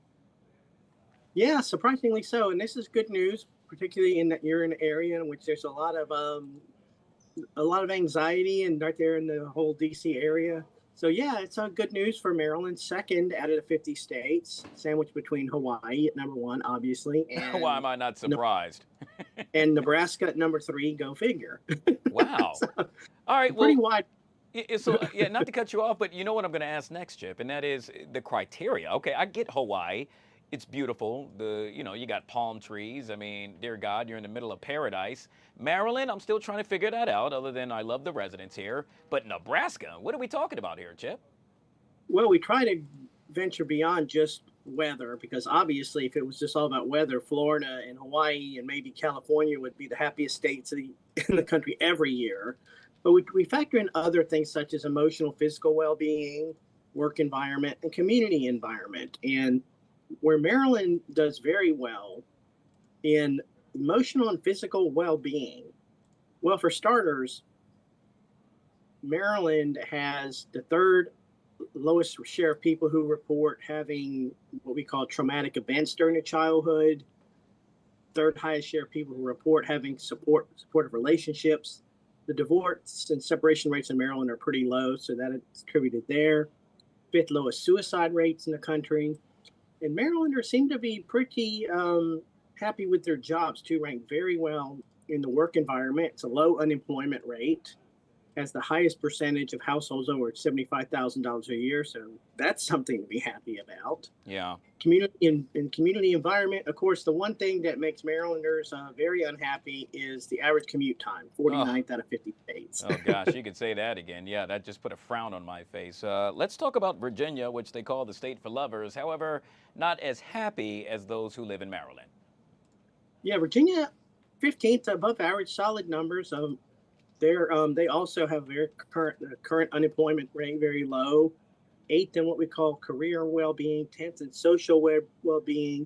Yeah, surprisingly so. And this is good news, particularly in that you're in an area in which there's a lot of anxiety, and right there in the whole DC area. So yeah, it's good news for Maryland, second out of the 50 states, sandwiched between Hawaii at number 1, obviously. And why am I not surprised? And Nebraska at number 3. Go figure. Wow. So, all right. Pretty wide. So, yeah, not to cut you off, but you know what I'm going to ask next, Chip, and that is the criteria. Okay, I get Hawaii. It's beautiful. You got palm trees. I mean, dear God, you're in the middle of paradise. Maryland, I'm still trying to figure that out, other than I love the residents here. But Nebraska, what are we talking about here, Chip? Well, we try to venture beyond just weather, because obviously if it was just all about weather, Florida and Hawaii and maybe California would be the happiest states in the country every year. But we factor in other things such as emotional, physical well-being, work environment, and community environment. And where Maryland does very well in emotional and physical well-being, well, for starters, Maryland has the 3rd lowest share of people who report having what we call traumatic events during their childhood, 3rd highest share of people who report having supportive relationships. The divorce and separation rates in Maryland are pretty low, so that is attributed there. 5th lowest suicide rates in the country. And Marylanders seem to be pretty happy with their jobs, too, ranked very well in the work environment. It's a low unemployment rate, has the highest percentage of households over $75,000 a year. So that's something to be happy about. Yeah. Community and community environment. Of course, the one thing that makes Marylanders very unhappy is the average commute time, 49th out of 50 states. Oh, gosh, you could say that again. Yeah, that just put a frown on my face. Let's talk about Virginia, which they call the state for lovers. However, not as happy as those who live in Maryland. Yeah, Virginia, 15th above average, solid numbers. They also have very current unemployment rate very low. 8th in what we call career well-being, 10th in social well-being.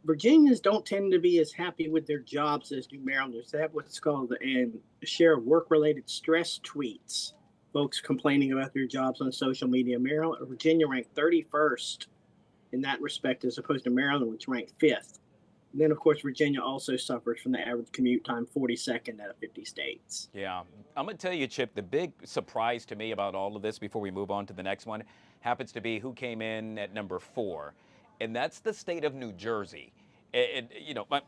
Virginians don't tend to be as happy with their jobs as do Marylanders. They have what's called a share of work-related stress tweets. Folks complaining about their jobs on social media. Virginia ranked 31st in that respect, as opposed to Maryland, which ranked 5th. And then, of course, Virginia also suffers from the average commute time, 42nd out of 50 states. Yeah. I'm going to tell you, Chip, the big surprise to me about all of this before we move on to the next one happens to be who came in at number 4, and that's the state of New Jersey.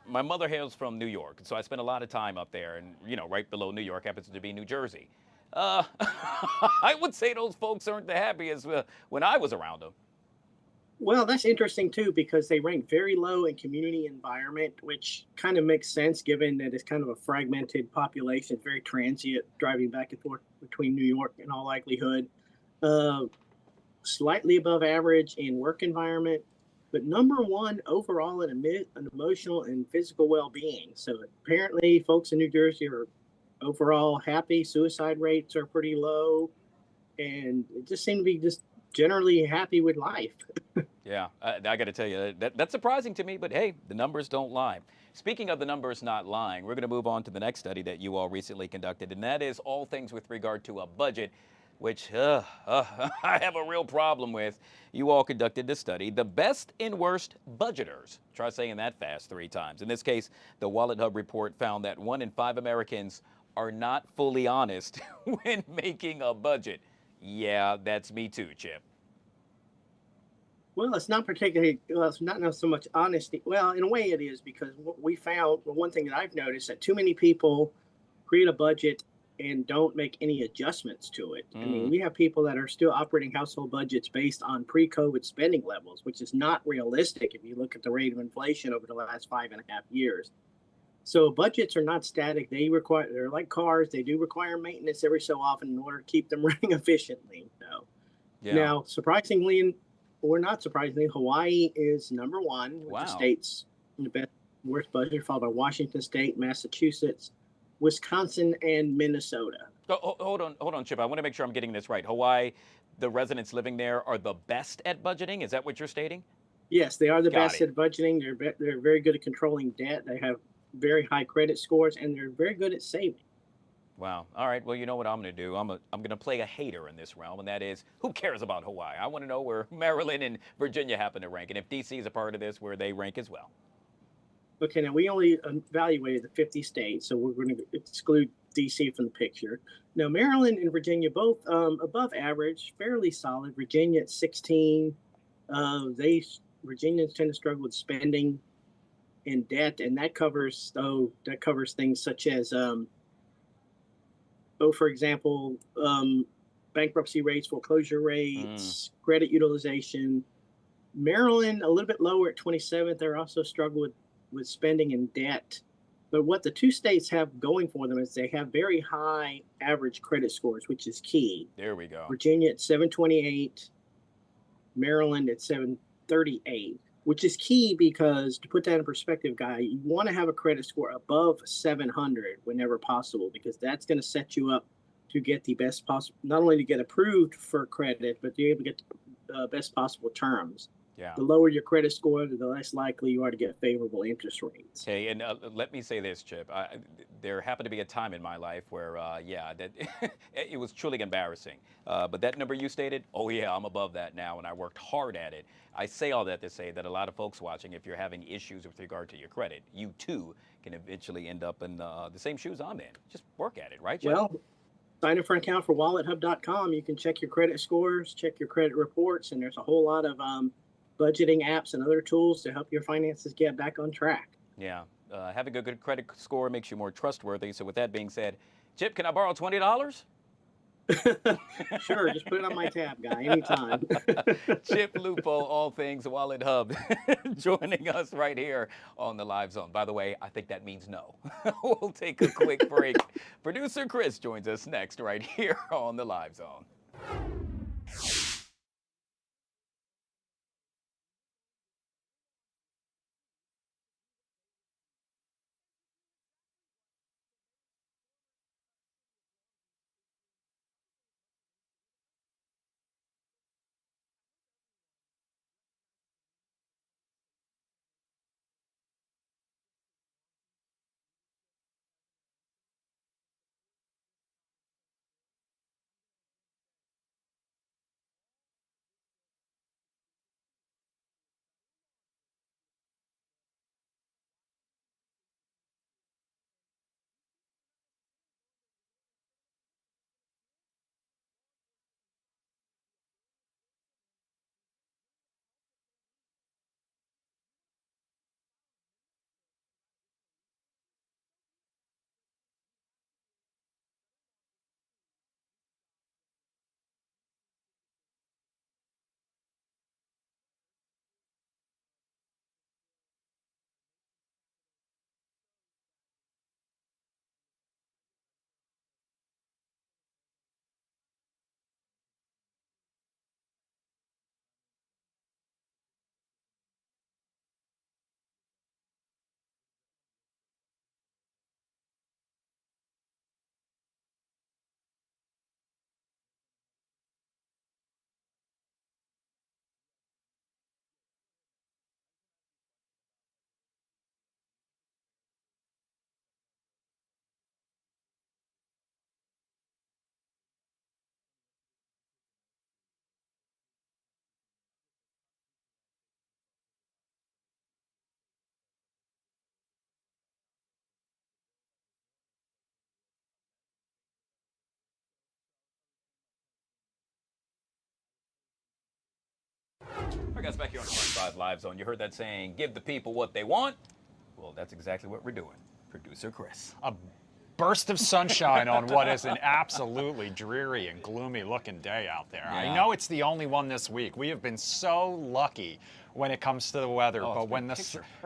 My mother hails from New York, so I spent a lot of time up there, and, right below New York happens to be New Jersey. I would say those folks aren't the happiest when I was around them. Well, that's interesting, too, because they rank very low in community environment, which kind of makes sense given that it's kind of a fragmented population, very transient, driving back and forth between New York in all likelihood. Slightly above average in work environment, but number 1 overall in emotional and physical well-being. So apparently folks in New Jersey are overall happy. Suicide rates are pretty low, and it just seem to be just generally happy with life. Yeah, I got to tell you, that's surprising to me, but hey, the numbers don't lie. Speaking of the numbers not lying, we're going to move on to the next study that you all recently conducted, and that is all things with regard to a budget, which I have a real problem with. You all conducted this study, the best and worst budgeters. Try saying that fast 3 times. In this case, the Wallet Hub report found that 1 in 5 Americans are not fully honest when making a budget. Yeah, that's me too, Chip. Well, it's not particularly, well, it's not so much honesty. Well, in a way it is, because what we found, well, one thing that I've noticed, that too many people create a budget and don't make any adjustments to it. I mean, we have people that are still operating household budgets based on pre-COVID spending levels, which is not realistic if you look at the rate of inflation over the last 5.5 years. So budgets are not static. They're like cars. They do require maintenance every so often in order to keep them running efficiently. So Yeah. now, surprisingly, or not surprisingly, Hawaii is number one with the states in the best worst budget, followed by Washington State, Massachusetts, Wisconsin, and Minnesota. Hold on, Chip. I want to make sure I'm getting this right. Hawaii, the residents living there are the best at budgeting. Is that what you're stating? Yes, they are the Got best it. at budgeting. They're very good at controlling debt. They have very high credit scores, and they're very good at saving. Wow. All right. Well, you know what I'm going to do? I'm going to play a hater in this realm, and that is, who cares about Hawaii? I want to know where Maryland and Virginia happen to rank, and if D.C. is a part of this, where they rank as well. Okay, now we only evaluated the 50 states, so we're going to exclude D.C. from the picture. Now, Maryland and Virginia both above average, fairly solid. Virginia at 16. Virginians tend to struggle with spending and debt, and that covers things such as for example, bankruptcy rates, foreclosure rates, credit utilization. Maryland, a little bit lower at 27th. They're also struggle with spending and debt. But what the two states have going for them is they have very high average credit scores, which is key. There we go. Virginia at 728, Maryland at 738, which is key because, to put that in perspective, Guy, you want to have a credit score above 700 whenever possible, because that's going to set you up to get the best possible, not only to get approved for credit, but to be able to get the best possible terms. Yeah. The lower your credit score, the less likely you are to get favorable interest rates. Okay, and let me say this, Chip. There happened to be a time in my life where, that it was truly embarrassing. But that number you stated, oh yeah, I'm above that now, and I worked hard at it. I say all that to say that a lot of folks watching, if you're having issues with regard to your credit, you too can eventually end up in the same shoes I'm in. Just work at it, right, Chip? Well, sign up for an account for wallethub.com. You can check your credit scores, check your credit reports, and there's a whole lot of budgeting apps and other tools to help your finances get back on track. Yeah, having a good credit score makes you more trustworthy. So with that being said, Chip, can I borrow $20? Sure, just put it on my tab, Guy, anytime. Chip Lupo, all things Wallet Hub, joining us right here on the Live Zone. By the way, I think that means no. We'll take a quick break. Producer Chris joins us next right here on the Live Zone. All right, guys, back here on the Fox 5 Live Zone. You heard that saying, give the people what they want. Well, that's exactly what we're doing. Producer Chris. A burst of sunshine on what is an absolutely dreary and gloomy looking day out there. Yeah. I know it's the only one this week. We have been so lucky when it comes to the weather, but when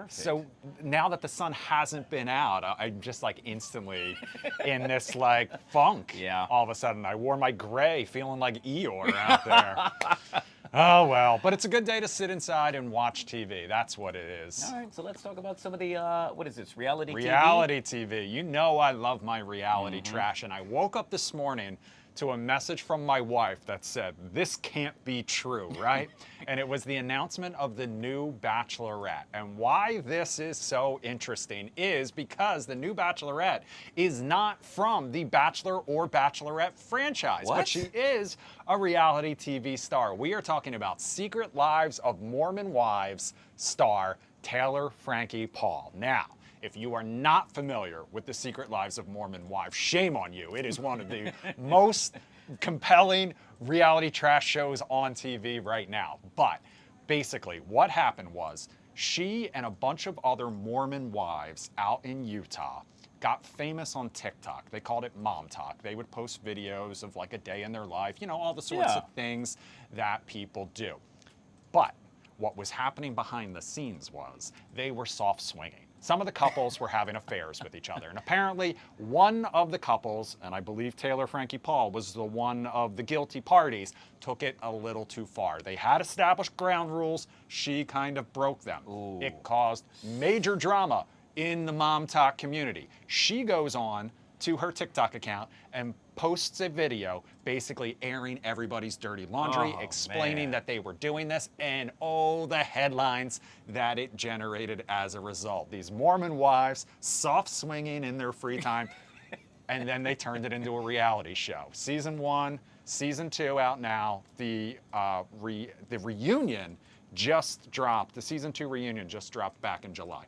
so now that the sun hasn't been out, I'm just like instantly in this like funk. Yeah. All of a sudden, I wore my gray, feeling like Eeyore out there. Oh well, but it's a good day to sit inside and watch TV. That's what it is. All right, so let's talk about some of the, what is this, reality TV? Reality TV. You know I love my reality trash, and I woke up this morning to a message from my wife that said, this can't be true, right? And it was the announcement of the new Bachelorette. And why this is so interesting is because the new Bachelorette is not from the Bachelor or Bachelorette franchise, but she is a reality TV star. We are talking about Secret Lives of Mormon Wives star Taylor Frankie Paul. Now, if you are not familiar with the Secret Lives of Mormon Wives, shame on you. It is one of the most compelling reality trash shows on TV right now. But basically, what happened was she and a bunch of other Mormon wives out in Utah got famous on TikTok. They called it Mom Talk. They would post videos of like a day in their life, you know, all the sorts of things that people do. But what was happening behind the scenes was they were soft swinging. Some of the couples were having affairs with each other. And apparently one of the couples, and I believe Taylor Frankie Paul was the one of the guilty parties, took it a little too far. They had established ground rules. She kind of broke them. Ooh. It caused major drama in the Mom Talk community. She goes on to her TikTok account and posts a video basically airing everybody's dirty laundry, explaining that they were doing this, and the headlines that it generated as a result. These Mormon wives soft swinging in their free time, and then they turned it into a reality show. Season 1, Season 2 out now. The reunion just dropped. The Season 2 reunion just dropped back in July.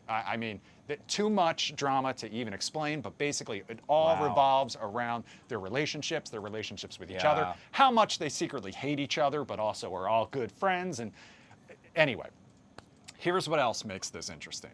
I mean, too much drama to even explain, but basically it all revolves around their relationships with each other, how much they secretly hate each other, but also are all good friends. And anyway, here's what else makes this interesting.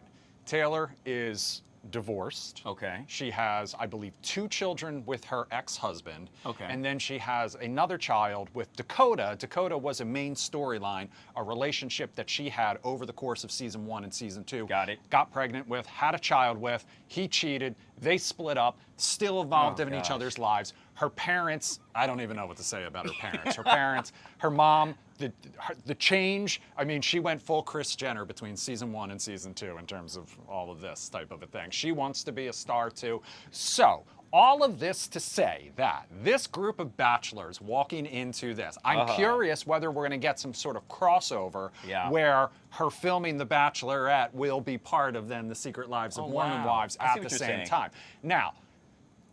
Taylor is divorced. Okay. She has, I believe, 2 children with her ex-husband. Okay. And then she has another child with Dakota. Dakota was a main storyline, a relationship that she had over the course of Season 1 and Season 2. Got it. Got pregnant with, had a child with, he cheated, they split up, still involved in each other's lives. Her parents, I don't even know what to say about her parents. Her parents, her mom, the change, I mean, she went full Kris Jenner between Season 1 and Season 2 in terms of all of this type of a thing. She wants to be a star too. So, all of this to say that this group of bachelors walking into this, I'm curious whether we're going to get some sort of crossover where her filming The Bachelorette will be part of then the Secret Lives of Mormon Wives at the same time. Now,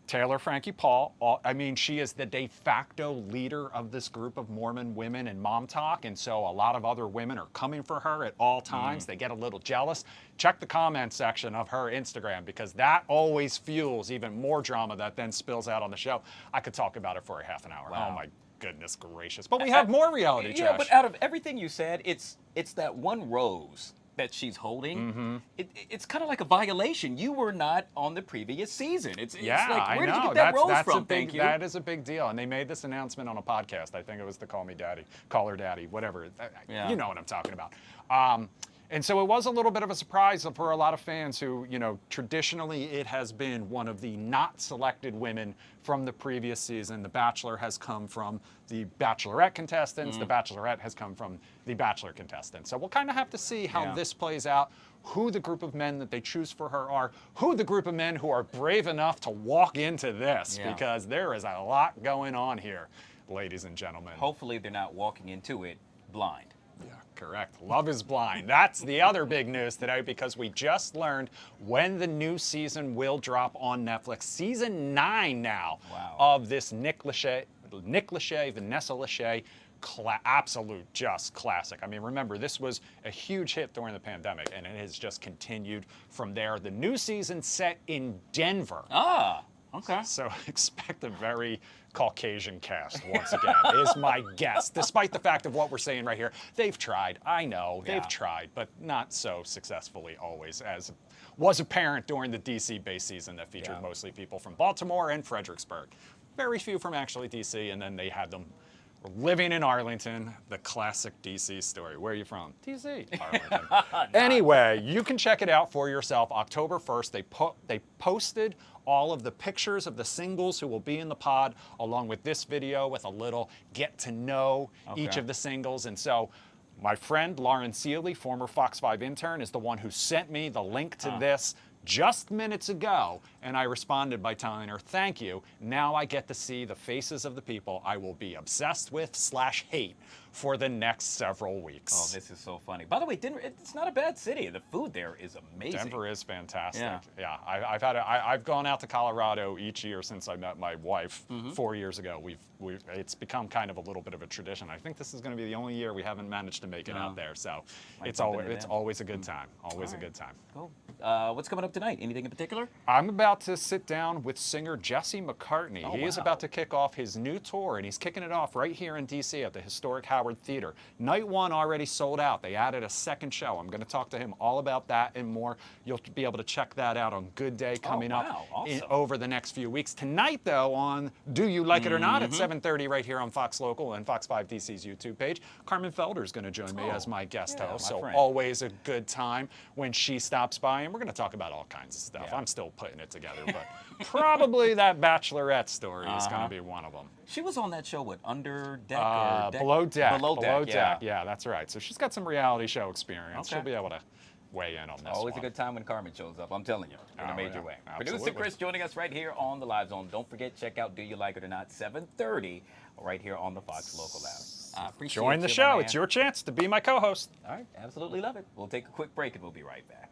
Taylor Frankie Paul, I mean, she is the de facto leader of this group of Mormon women in Mom Talk, and so a lot of other women are coming for her at all times. They get a little jealous. Check the comment section of her Instagram, because that always fuels even more drama that then spills out on the show. I could talk about it for a half an hour. Oh my goodness gracious. But we have more reality trash. Yeah, but out of everything you said, it's that one rose that she's holding. It's kind of like a violation. You were not on the previous season. It's like, where did you get that rose from? Thank you. That is a big deal. And they made this announcement on a podcast. I think it was the Call Her Daddy, whatever. You know what I'm talking about. And so it was a little bit of a surprise for a lot of fans who, you know, traditionally it has been one of the not selected women from the previous season. The Bachelor has come from the Bachelorette contestants. The Bachelorette has come from the Bachelor contestants. So we'll kind of have to see how this plays out, who the group of men that they choose for her are, who the group of men who are brave enough to walk into this, because there is a lot going on here, ladies and gentlemen. Hopefully they're not walking into it blind. Yeah, correct. Love is Blind. That's the other big news today, because we just learned when the new season will drop on Netflix. Season 9 now of this Nick Lachey, Vanessa Lachey, absolute just classic. I mean, remember, this was a huge hit during the pandemic, and it has just continued from there. The new season set in Denver. Okay. So expect a very Caucasian cast once again, is my guess. Despite the fact of what we're saying right here, they've tried. I know they've tried, but not so successfully always, as was apparent during the DC-based season that featured mostly people from Baltimore and Fredericksburg. Very few from actually DC, and then they had them living in Arlington, the classic DC story. Where are you from? DC. Arlington. Anyway, you can check it out for yourself. October 1st, they posted all of the pictures of the singles who will be in the pod, along with this video with a little get to know each of the singles. And so my friend Lauren Seeley, former Fox 5 intern, is the one who sent me the link to this just minutes ago, and I responded by telling her, thank you. Now I get to see the faces of the people I will be obsessed with / hate for the next several weeks. Oh, this is so funny. By the way, Denver, it's not a bad city. The food there is amazing. Denver is fantastic. Yeah, I've gone out to Colorado each year since I met my wife 4 years ago. It's become kind of a little bit of a tradition. I think this is going to be the only year we haven't managed to make it out there. So it's always a good time. Always a good time. Cool. What's coming up tonight? Anything in particular? I'm about to sit down with singer Jesse McCartney. Oh, he is about to kick off his new tour, and he's kicking it off right here in DC at the historic Howard Theater. Night 1 already sold out. They added a second show. I'm going to talk to him all about that and more. You'll be able to check that out on Good Day coming up over the next few weeks. Tonight, though, on Do You Like It or Not at 7:30 right here on Fox Local and Fox 5 DC's YouTube page, Carmen Felder is going to join me as my guest host. So always a good time when she stops by, and we're going to talk about all kinds of stuff. I'm still putting it together, but probably that Bachelorette story is going to be one of them. She was on that show, what, Under Deck or Deck? Below Deck. Below Deck, yeah, that's right. So she's got some reality show experience. She'll be able to weigh in on this Always one. a good time when Carmen shows up, I'm telling you, in a major way. Absolutely. Producer Chris joining us right here on the Live Zone. Don't forget, check out Do You Like It or Not, 7:30, right here on the Fox Local Lounge. Appreciate Join the you, show. my It's man. your chance to be my co-host. All right, absolutely love it. We'll take a quick break and we'll be right back.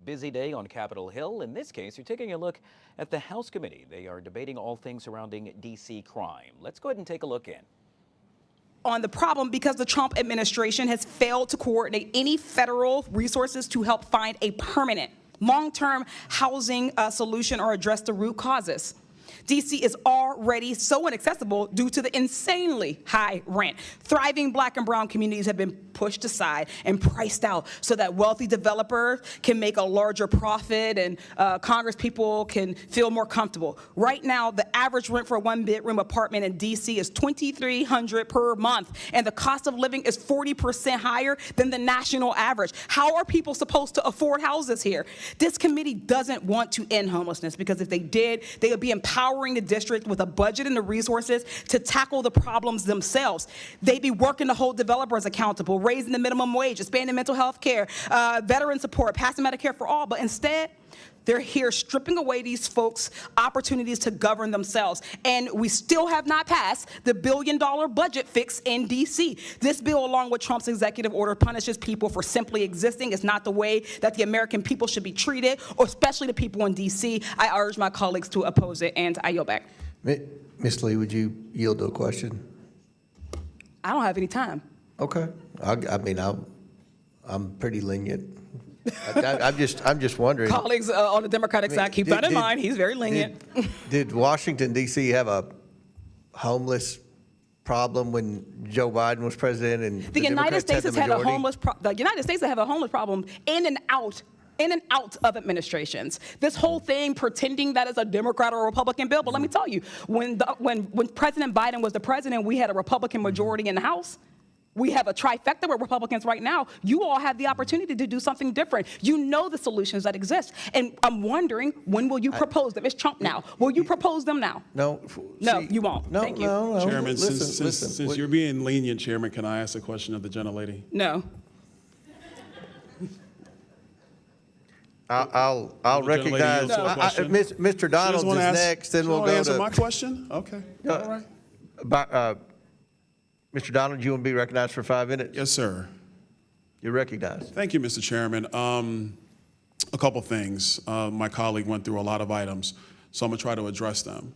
Busy day on Capitol Hill. In this case, you're taking a look at the House Committee. They are debating all things surrounding D.C. crime. Let's go ahead and take a look in. On the problem because the Trump administration has failed to coordinate any federal resources to help find a permanent, long-term housing solution or address the root causes. DC is already so inaccessible due to the insanely high rent. Thriving Black and brown communities have been pushed aside and priced out so that wealthy developers can make a larger profit and Congress people can feel more comfortable. Right now, the average rent for a one-bedroom apartment in DC is $2,300 per month, and the cost of living is 40% higher than the national average. How are people supposed to afford houses here? This committee doesn't want to end homelessness, because if they did, they would be empowering the district with a budget and the resources to tackle the problems themselves. They'd be working to hold developers accountable, raising the minimum wage, expanding mental health care, veteran support, passing Medicare for all, but instead, they're here stripping away these folks' opportunities to govern themselves. And we still have not passed the billion-dollar budget fix in D.C. This bill, along with Trump's executive order, punishes people for simply existing. It's not the way that the American people should be treated, or especially the people in D.C. I urge my colleagues to oppose it, and I yield back. Ms. Lee, would you yield to a question? I don't have any time. Okay. I mean, I'm pretty lenient. I'm just wondering. Colleagues on the Democratic side, keep that in mind. He's very lenient. Did Washington, D.C. have a homeless problem when Joe Biden was president? And the United States has had a homeless the United States have a homeless problem in and out of administrations. This whole thing pretending that it's a Democrat or a Republican bill, but let me tell you, when President Biden was the president, we had a Republican majority in the House. We have a trifecta with Republicans right now. You all have the opportunity to do something different. You know the solutions that exist. And I'm wondering, when will you propose them? It's Trump now. Will you propose them now? No. No, you won't. No, Thank you. no. Chairman, Listen. since you're being lenient, Chairman, can I ask a question of the gentlelady? No. I'll recognize. Mr. Donald is next, then we'll go to. Answer my question? Okay. All right. Mr. Donald, you want to be recognized for 5 minutes? Yes, sir. You're recognized. Thank you, Mr. Chairman. A couple things. My colleague went through a lot of items, so I'm going to try to address them.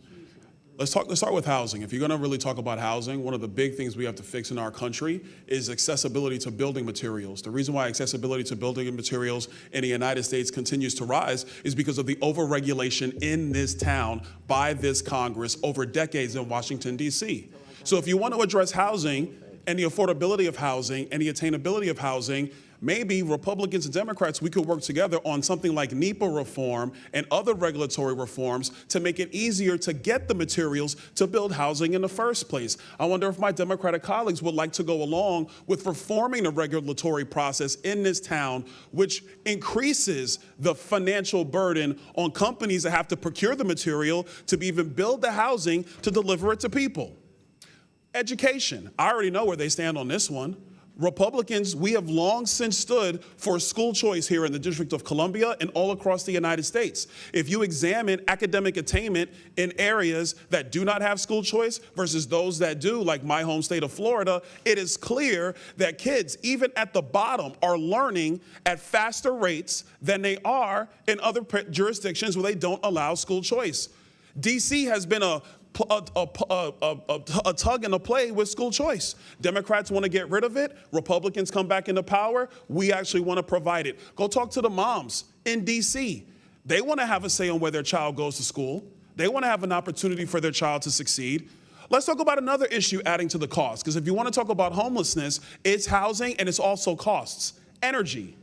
Let's start with housing. If you're going to really talk about housing, one of the big things we have to fix in our country is accessibility to building materials. The reason why accessibility to building materials in the United States continues to rise is because of the overregulation in this town by this Congress over decades in Washington, D.C. So if you want to address housing and the affordability of housing and the attainability of housing, maybe Republicans and Democrats, we could work together on something like NEPA reform and other regulatory reforms to make it easier to get the materials to build housing in the first place. I wonder if my Democratic colleagues would like to go along with reforming the regulatory process in this town, which increases the financial burden on companies that have to procure the material to even build the housing to deliver it to people. Education. I already know where they stand on this one. Republicans, we have long since stood for school choice here in the District of Columbia and all across the United States. If you examine academic attainment in areas that do not have school choice versus those that do, like my home state of Florida, it is clear that kids, even at the bottom, are learning at faster rates than they are in other jurisdictions where they don't allow school choice. D.C. has been a tug and a play with school choice. Democrats want to get rid of it. Republicans come back into power. We actually want to provide it. Go talk to the moms in D.C. They want to have a say on where their child goes to school. They want to have an opportunity for their child to succeed. Let's talk about another issue adding to the cost, because if you want to talk about homelessness, it's housing and it's also costs. Energy.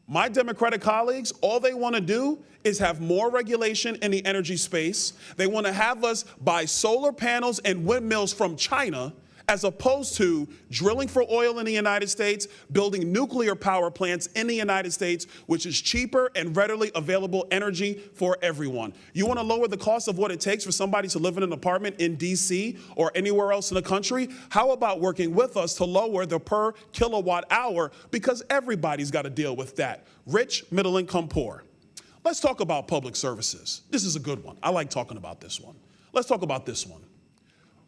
My Democratic colleagues, all they want to do is have more regulation in the energy space. They want to have us buy solar panels and windmills from China, as opposed to drilling for oil in the United States, building nuclear power plants in the United States, which is cheaper and readily available energy for everyone. You want to lower the cost of what it takes for somebody to live in an apartment in D.C. or anywhere else in the country? How about working with us to lower the per kilowatt hour? Because everybody's got to deal with that. Rich, middle income, poor. Let's talk about public services. This is a good one. I like talking about this one. Let's talk about this one.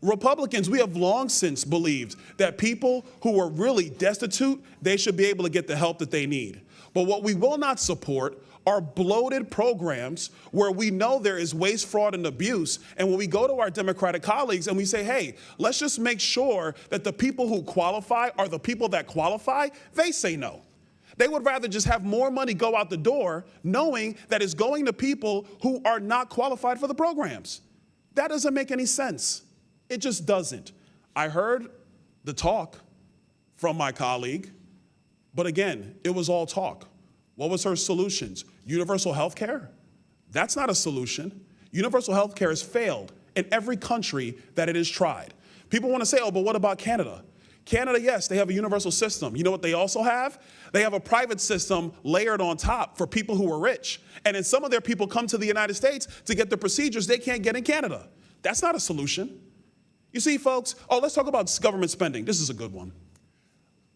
Republicans, we have long since believed that people who are really destitute, they should be able to get the help that they need. But what we will not support are bloated programs where we know there is waste, fraud, and abuse. And when we go to our Democratic colleagues and we say, hey, let's just make sure that the people who qualify are the people that qualify, they say no. They would rather just have more money go out the door knowing that it's going to people who are not qualified for the programs. That doesn't make any sense. It just doesn't. I heard the talk from my colleague, but again, it was all talk. What was her solutions? Universal health care? That's not a solution. Universal health care has failed in every country that it has tried. People want to say, oh, but what about Canada? Canada, yes, they have a universal system. You know what they also have? They have a private system layered on top for people who are rich. And then some of their people come to the United States to get the procedures they can't get in Canada. That's not a solution. You see, folks, let's talk about government spending. This is a good one.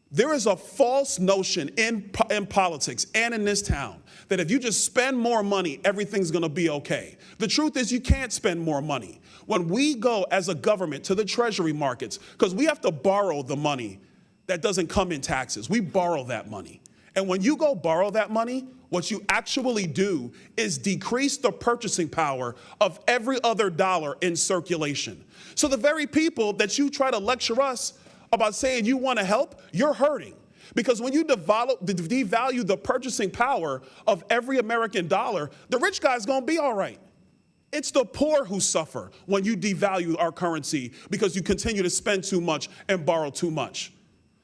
There is a false notion in politics and in this town that if you just spend more money, everything's going to be okay. The truth is you can't spend more money. When we go as a government to the treasury markets, because we have to borrow the money that doesn't come in taxes, we borrow that money. And when you go borrow that money, what you actually do is decrease the purchasing power of every other dollar in circulation. So the very people that you try to lecture us about saying you want to help, you're hurting. Because when you devalue the purchasing power of every American dollar, the rich guy's going to be all right. It's the poor who suffer when you devalue our currency because you continue to spend too much and borrow too much.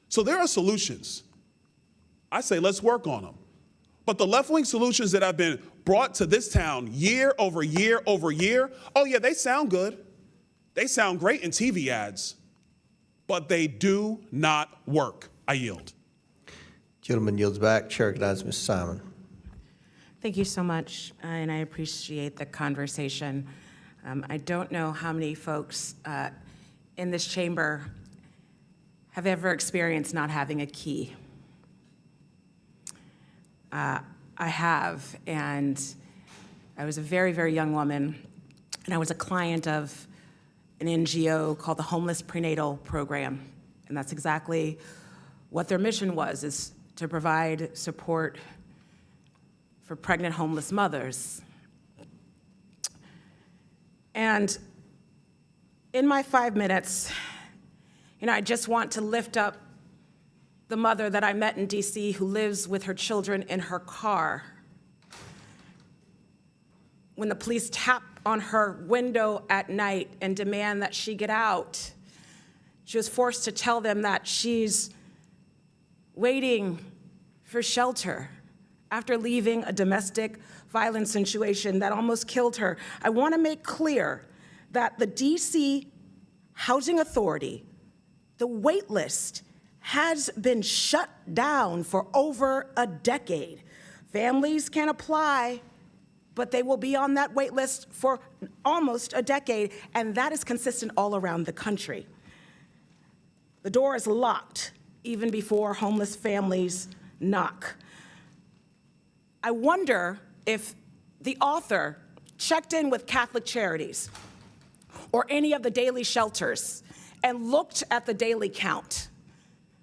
So there are solutions. I say let's work on them. But the left-wing solutions that have been brought to this town year over year over year, oh yeah, they sound good. They sound great in TV ads. But they do not work. I yield. Gentleman yields back. Chair recognizes Mr. Simon. Thank you so much, and I appreciate the conversation. I don't know how many folks in this chamber have ever experienced not having a key. I have, and I was a very, very young woman, and I was a client of an NGO called the Homeless Prenatal Program. And that's exactly what their mission was, is to provide support for pregnant homeless mothers. And in my 5 minutes, I just want to lift up the mother that I met in DC who lives with her children in her car. When the police tap on her window at night and demand that she get out, she was forced to tell them that she's waiting for shelter after leaving a domestic violence situation that almost killed her. I want to make clear that the DC Housing Authority, the wait list, has been shut down for over a decade. Families can apply, but they will be on that wait list for almost a decade, and that is consistent all around the country. The door is locked even before homeless families knock. I wonder if the author checked in with Catholic Charities or any of the daily shelters and looked at the daily count.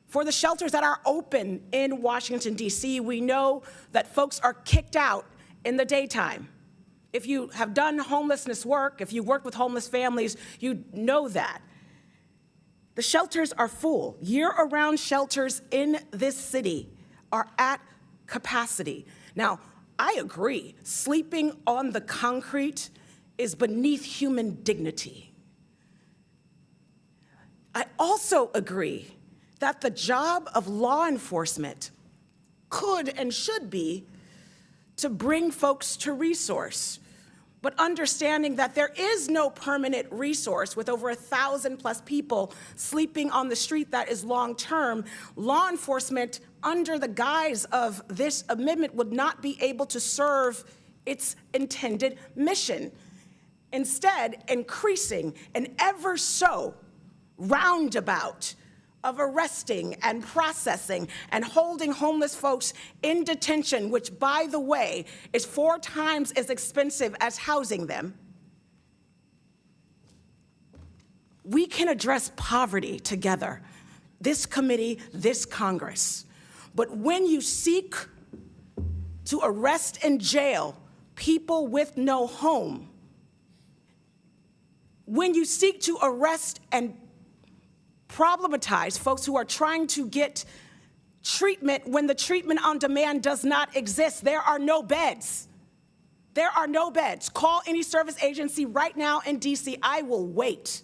For the shelters that are open in Washington, D.C., we know that folks are kicked out in the daytime. If you have done homelessness work, if you work with homeless families, you know that. The shelters are full. Year-round shelters in this city are at capacity. Now, I agree, sleeping on the concrete is beneath human dignity. I also agree that the job of law enforcement could and should be to bring folks to resource, but understanding that there is no permanent resource with over 1,000+ people sleeping on the street that is long-term, law enforcement, under the guise of this amendment, would not be able to serve its intended mission. Instead, increasing an ever so roundabout of arresting and processing and holding homeless folks in detention, which, by the way, is 4 times as expensive as housing them. We can address poverty together, this committee, this Congress. But when you seek to arrest and jail people with no home, when you seek to arrest and problematize folks who are trying to get treatment when the treatment on demand does not exist, there are no beds. There are no beds. Call any service agency right now in DC. I will wait.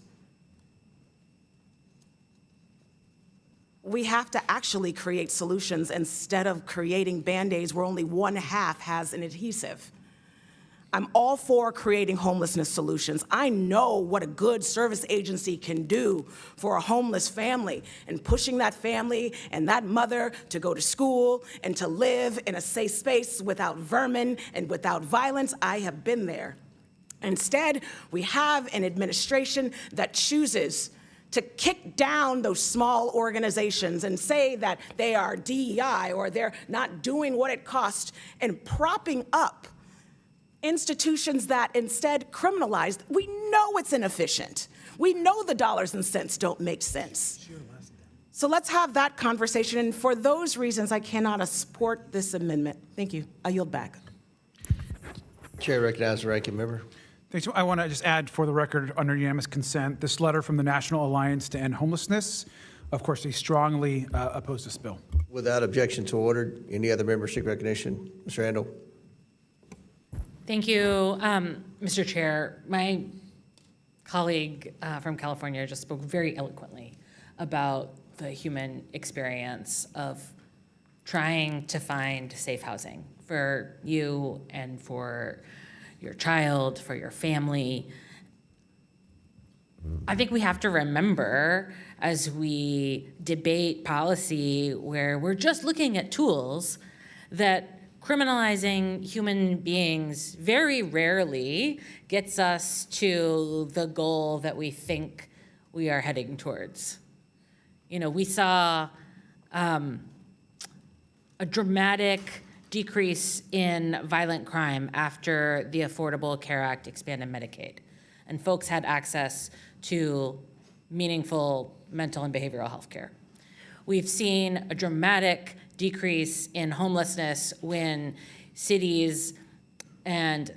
We have to actually create solutions instead of creating Band-Aids where only one half has an adhesive. I'm all for creating homelessness solutions. I know what a good service agency can do for a homeless family and pushing that family and that mother to go to school and to live in a safe space without vermin and without violence. I have been there. Instead, we have an administration that chooses to kick down those small organizations and say that they are DEI or they're not doing what it costs, and propping up institutions that instead criminalize. We know it's inefficient. We know the dollars and cents don't make sense. So let's have that conversation. And for those reasons, I cannot support this amendment. Thank you. I yield back. Chair recognizes the ranking member. Thanks. I want to just add for the record, under unanimous consent, this letter from the National Alliance to End Homelessness. Of course, they strongly oppose this bill. Without objection to order, any other member seek recognition? Mr. Randall. Thank you, Mr. Chair. My colleague from California just spoke very eloquently about the human experience of trying to find safe housing for you and for your child, for your family. I think we have to remember as we debate policy where we're just looking at tools that criminalizing human beings very rarely gets us to the goal that we think we are heading towards. You know, we saw a dramatic decrease in violent crime after the Affordable Care Act expanded Medicaid, and folks had access to meaningful mental and behavioral health care. We've seen a dramatic decrease in homelessness when cities and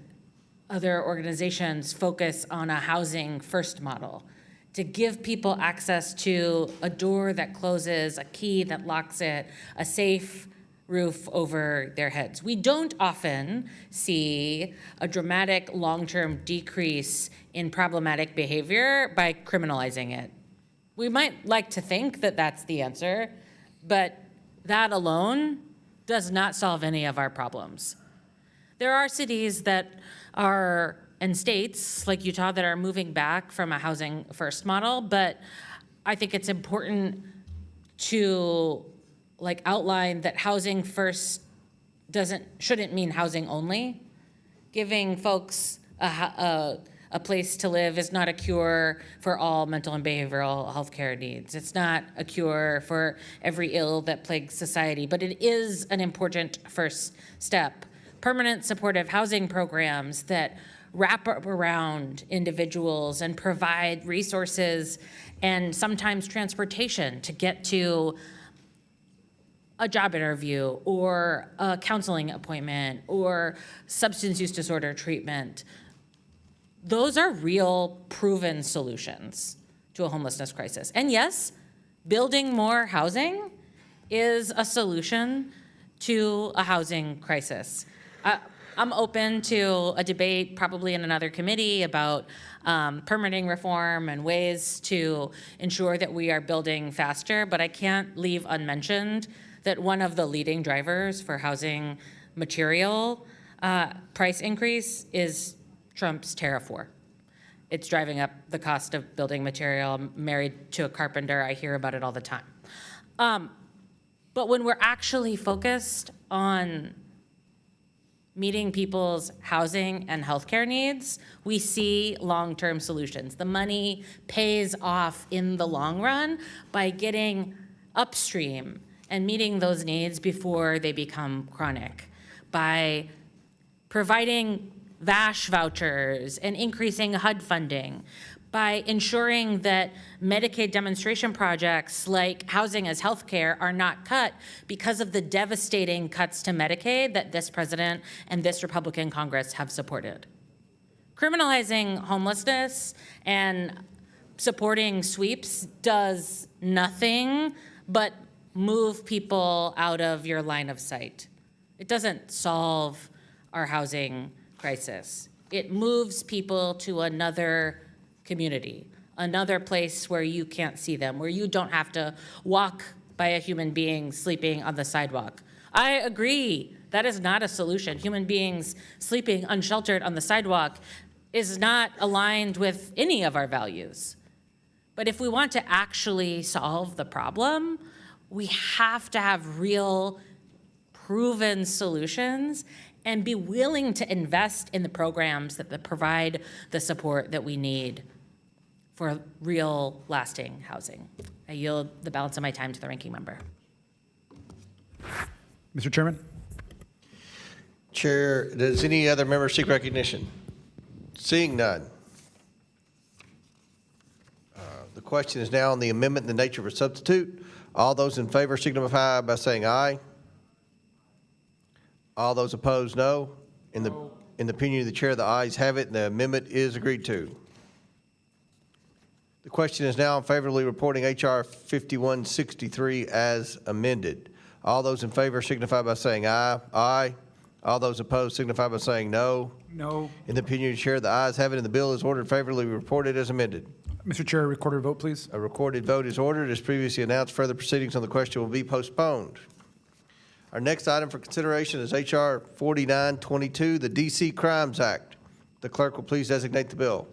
other organizations focus on a housing first model to give people access to a door that closes, a key that locks it, a safe roof over their heads. We don't often see a dramatic long-term decrease in problematic behavior by criminalizing it. We might like to think that that's the answer, but that alone does not solve any of our problems. There are cities that are, and states like Utah, that are moving back from a housing first model, but I think it's important to outline that housing first shouldn't mean housing only. Giving folks a place to live is not a cure for all mental and behavioral health care needs. It's not a cure for every ill that plagues society, but it is an important first step. Permanent supportive housing programs that wrap around individuals and provide resources and sometimes transportation to get to a job interview or a counseling appointment or substance use disorder treatment. Those are real proven solutions to a homelessness crisis. And yes, building more housing is a solution to a housing crisis. I'm open to a debate probably in another committee about permitting reform and ways to ensure that we are building faster, but I can't leave unmentioned that one of the leading drivers for housing material price increase is Trump's tariff war. It's driving up the cost of building material. I'm married to a carpenter. I hear about it all the time. But when we're actually focused on meeting people's housing and healthcare needs, we see long-term solutions. The money pays off in the long run by getting upstream and meeting those needs before they become chronic, by providing VASH vouchers and increasing HUD funding, by ensuring that Medicaid demonstration projects like housing as healthcare are not cut because of the devastating cuts to Medicaid that this president and this Republican Congress have supported. Criminalizing homelessness and supporting sweeps does nothing but move people out of your line of sight. It doesn't solve our housing crisis. It moves people to another community, another place where you can't see them, where you don't have to walk by a human being sleeping on the sidewalk. I agree, that is not a solution. Human beings sleeping unsheltered on the sidewalk is not aligned with any of our values. But if we want to actually solve the problem, we have to have real, proven solutions and be willing to invest in the programs that provide the support that we need for real, lasting housing. I yield the balance of my time to the ranking member. Mr. Chairman. Chair, does any other member seek recognition? Seeing none. The question is now on the amendment in the nature of a substitute. All those in favor signify by saying aye. All those opposed, no. In the opinion of the chair, the ayes have it, and the amendment is agreed to. The question is now on favorably reporting H.R. 5163 as amended. All those in favor signify by saying aye. Aye. All those opposed signify by saying no. No. In the opinion of the chair, the ayes have it, and the bill is ordered favorably reported as amended. Mr. Chair, a recorded vote, please. A recorded vote is ordered. As previously announced, further proceedings on the question will be postponed. Our next item for consideration is H.R. 4922, the D.C. Crimes Act. The clerk will please designate the bill.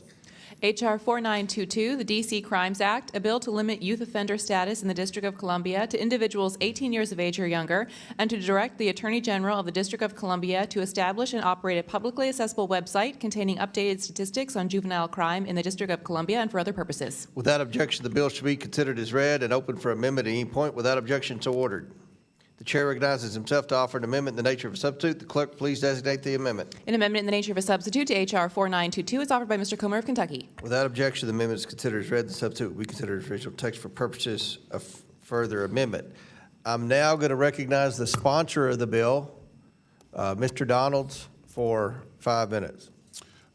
H.R. 4922, the D.C. Crimes Act, a bill to limit youth offender status in the District of Columbia to individuals 18 years of age or younger, and to direct the Attorney General of the District of Columbia to establish and operate a publicly accessible website containing updated statistics on juvenile crime in the District of Columbia and for other purposes. Without objection, the bill should be considered as read and open for amendment at any point. Without objection, so ordered. The chair recognizes himself to offer an amendment in the nature of a substitute. The clerk, please designate the amendment. An amendment in the nature of a substitute to H.R. 4922 is offered by Mr. Comer of Kentucky. Without objection, the amendment is considered as read. The substitute will be considered as original text for purposes of further amendment. I'm now going to recognize the sponsor of the bill, Mr. Donalds, for 5 minutes.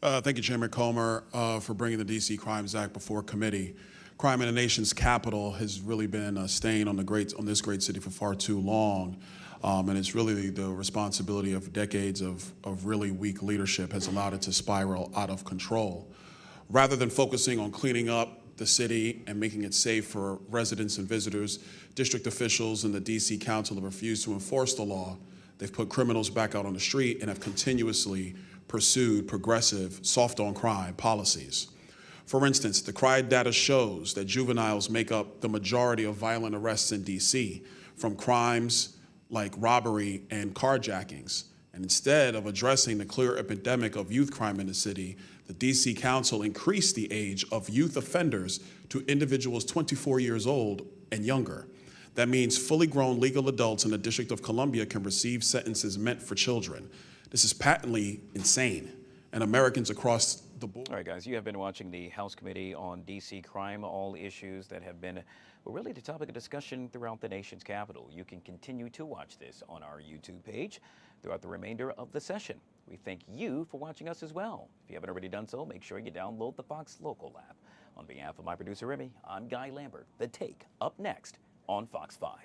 Thank you, Chairman Comer, for bringing the D.C. Crimes Act before committee. Crime in the nation's capital has really been a stain on this great city for far too long, and it's really the responsibility of decades of really weak leadership has allowed it to spiral out of control. Rather than focusing on cleaning up the city and making it safe for residents and visitors, district officials and the D.C. Council have refused to enforce the law. They've put criminals back out on the street and have continuously pursued progressive, soft-on-crime policies. For instance, the crime data shows that juveniles make up the majority of violent arrests in D.C., from crimes like robbery and carjackings. And instead of addressing the clear epidemic of youth crime in the city, the D.C. Council increased the age of youth offenders to individuals 24 years old and younger. That means fully grown legal adults in the District of Columbia can receive sentences meant for children. This is patently insane, and Americans across the board. All right, guys, you have been watching the House Committee on D.C. Crime, all issues that have been really the topic of discussion throughout the nation's capital. You can continue to watch this on our YouTube page throughout the remainder of the session. We thank you for watching us as well. If you haven't already done so, make sure you download the Fox Local app. On behalf of my producer, Remy, I'm Guy Lambert. The Take, up next on Fox 5.